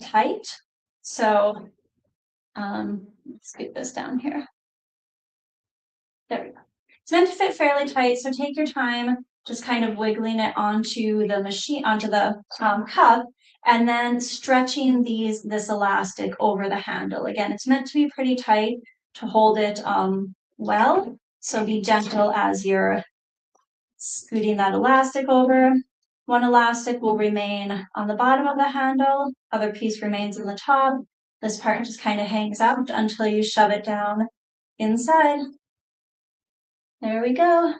tight. So let's get this down here. There we go. It's meant to fit fairly tight, so take your time, just kind of wiggling it onto the machine, onto the cup, and then stretching this elastic over the handle. Again, it's meant to be pretty tight to hold it well, so be gentle as you're scooting that elastic over. One elastic will remain on the bottom of the handle, other piece remains in the top. This part just kind of hangs out until you shove it down inside. There we go.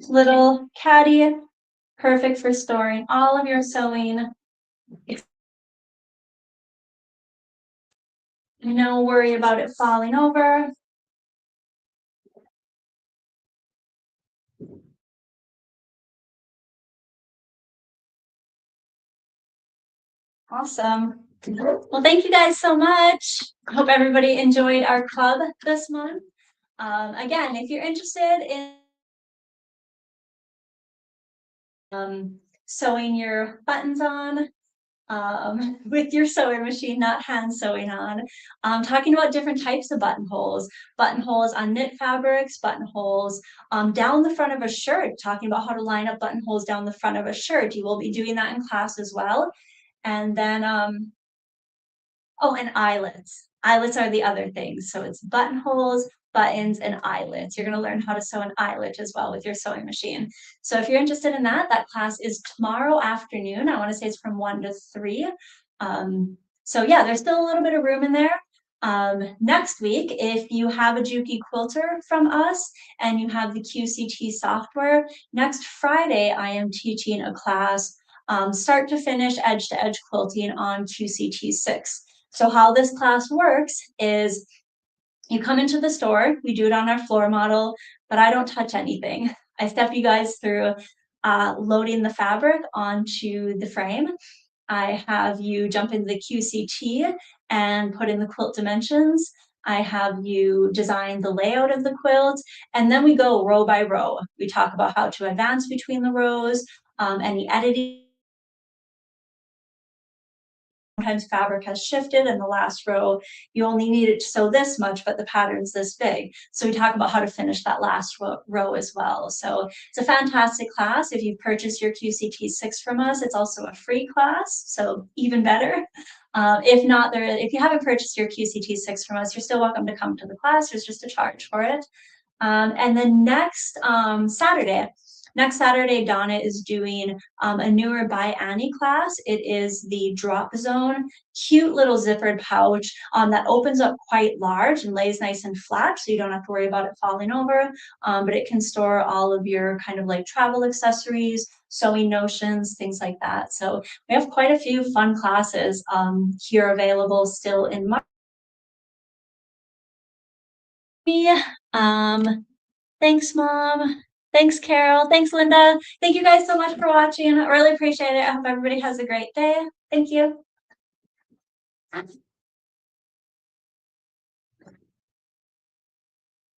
Little caddy, perfect for storing all of your sewing. No worry about it falling over. Awesome. Well, thank you guys so much. Hope everybody enjoyed our club this month. Again, if you're interested in sewing your buttons on with your sewing machine, not hand sewing on, talking about different types of buttonholes on knit fabrics, buttonholes down the front of a shirt, talking about how to line up buttonholes down the front of a shirt. You will be doing that in class as well. And then, oh, and eyelets. Eyelets are the other things. So it's buttonholes, buttons, and eyelets. You're going to learn how to sew an eyelet as well with your sewing machine. So if you're interested in that, that class is tomorrow afternoon. I want to say it's from 1 to 3. So yeah, there's still a little bit of room in there. Next week, if you have a Juki quilter from us and you have the QCT software, next Friday I am teaching a class start to finish, edge to edge quilting on QCT 6. So how this class works is you come into the store, we do it on our floor model, but I don't touch anything. I step you guys through loading the fabric onto the frame. I have you jump into the QCT and put in the quilt dimensions. I have you design the layout of the quilt, and then we go row by row. We talk about how to advance between the rows, any editing sometimes fabric has shifted in the last row. You only need it to sew this much, but the pattern's this big. So we talk about how to finish that last row as well. So it's a fantastic class. If you purchase your QCT6 from us, it's also a free class, so even better. If not, if you haven't purchased your QCT6 from us, you're still welcome to come to the class. There's just a charge for it. And then next Saturday, Donna is doing a newer by Annie class. It is the Drop Zone, cute little zippered pouch that opens up quite large and lays nice and flat, so you don't have to worry about it falling over, but it can store all of your kind of like travel accessories, sewing notions, things like that. So we have quite a few fun classes here available still in March. Thanks, Mom. Thanks, Carol. Thanks, Linda. Thank you guys so much for watching. I really appreciate it. I hope everybody has a great day. Thank you.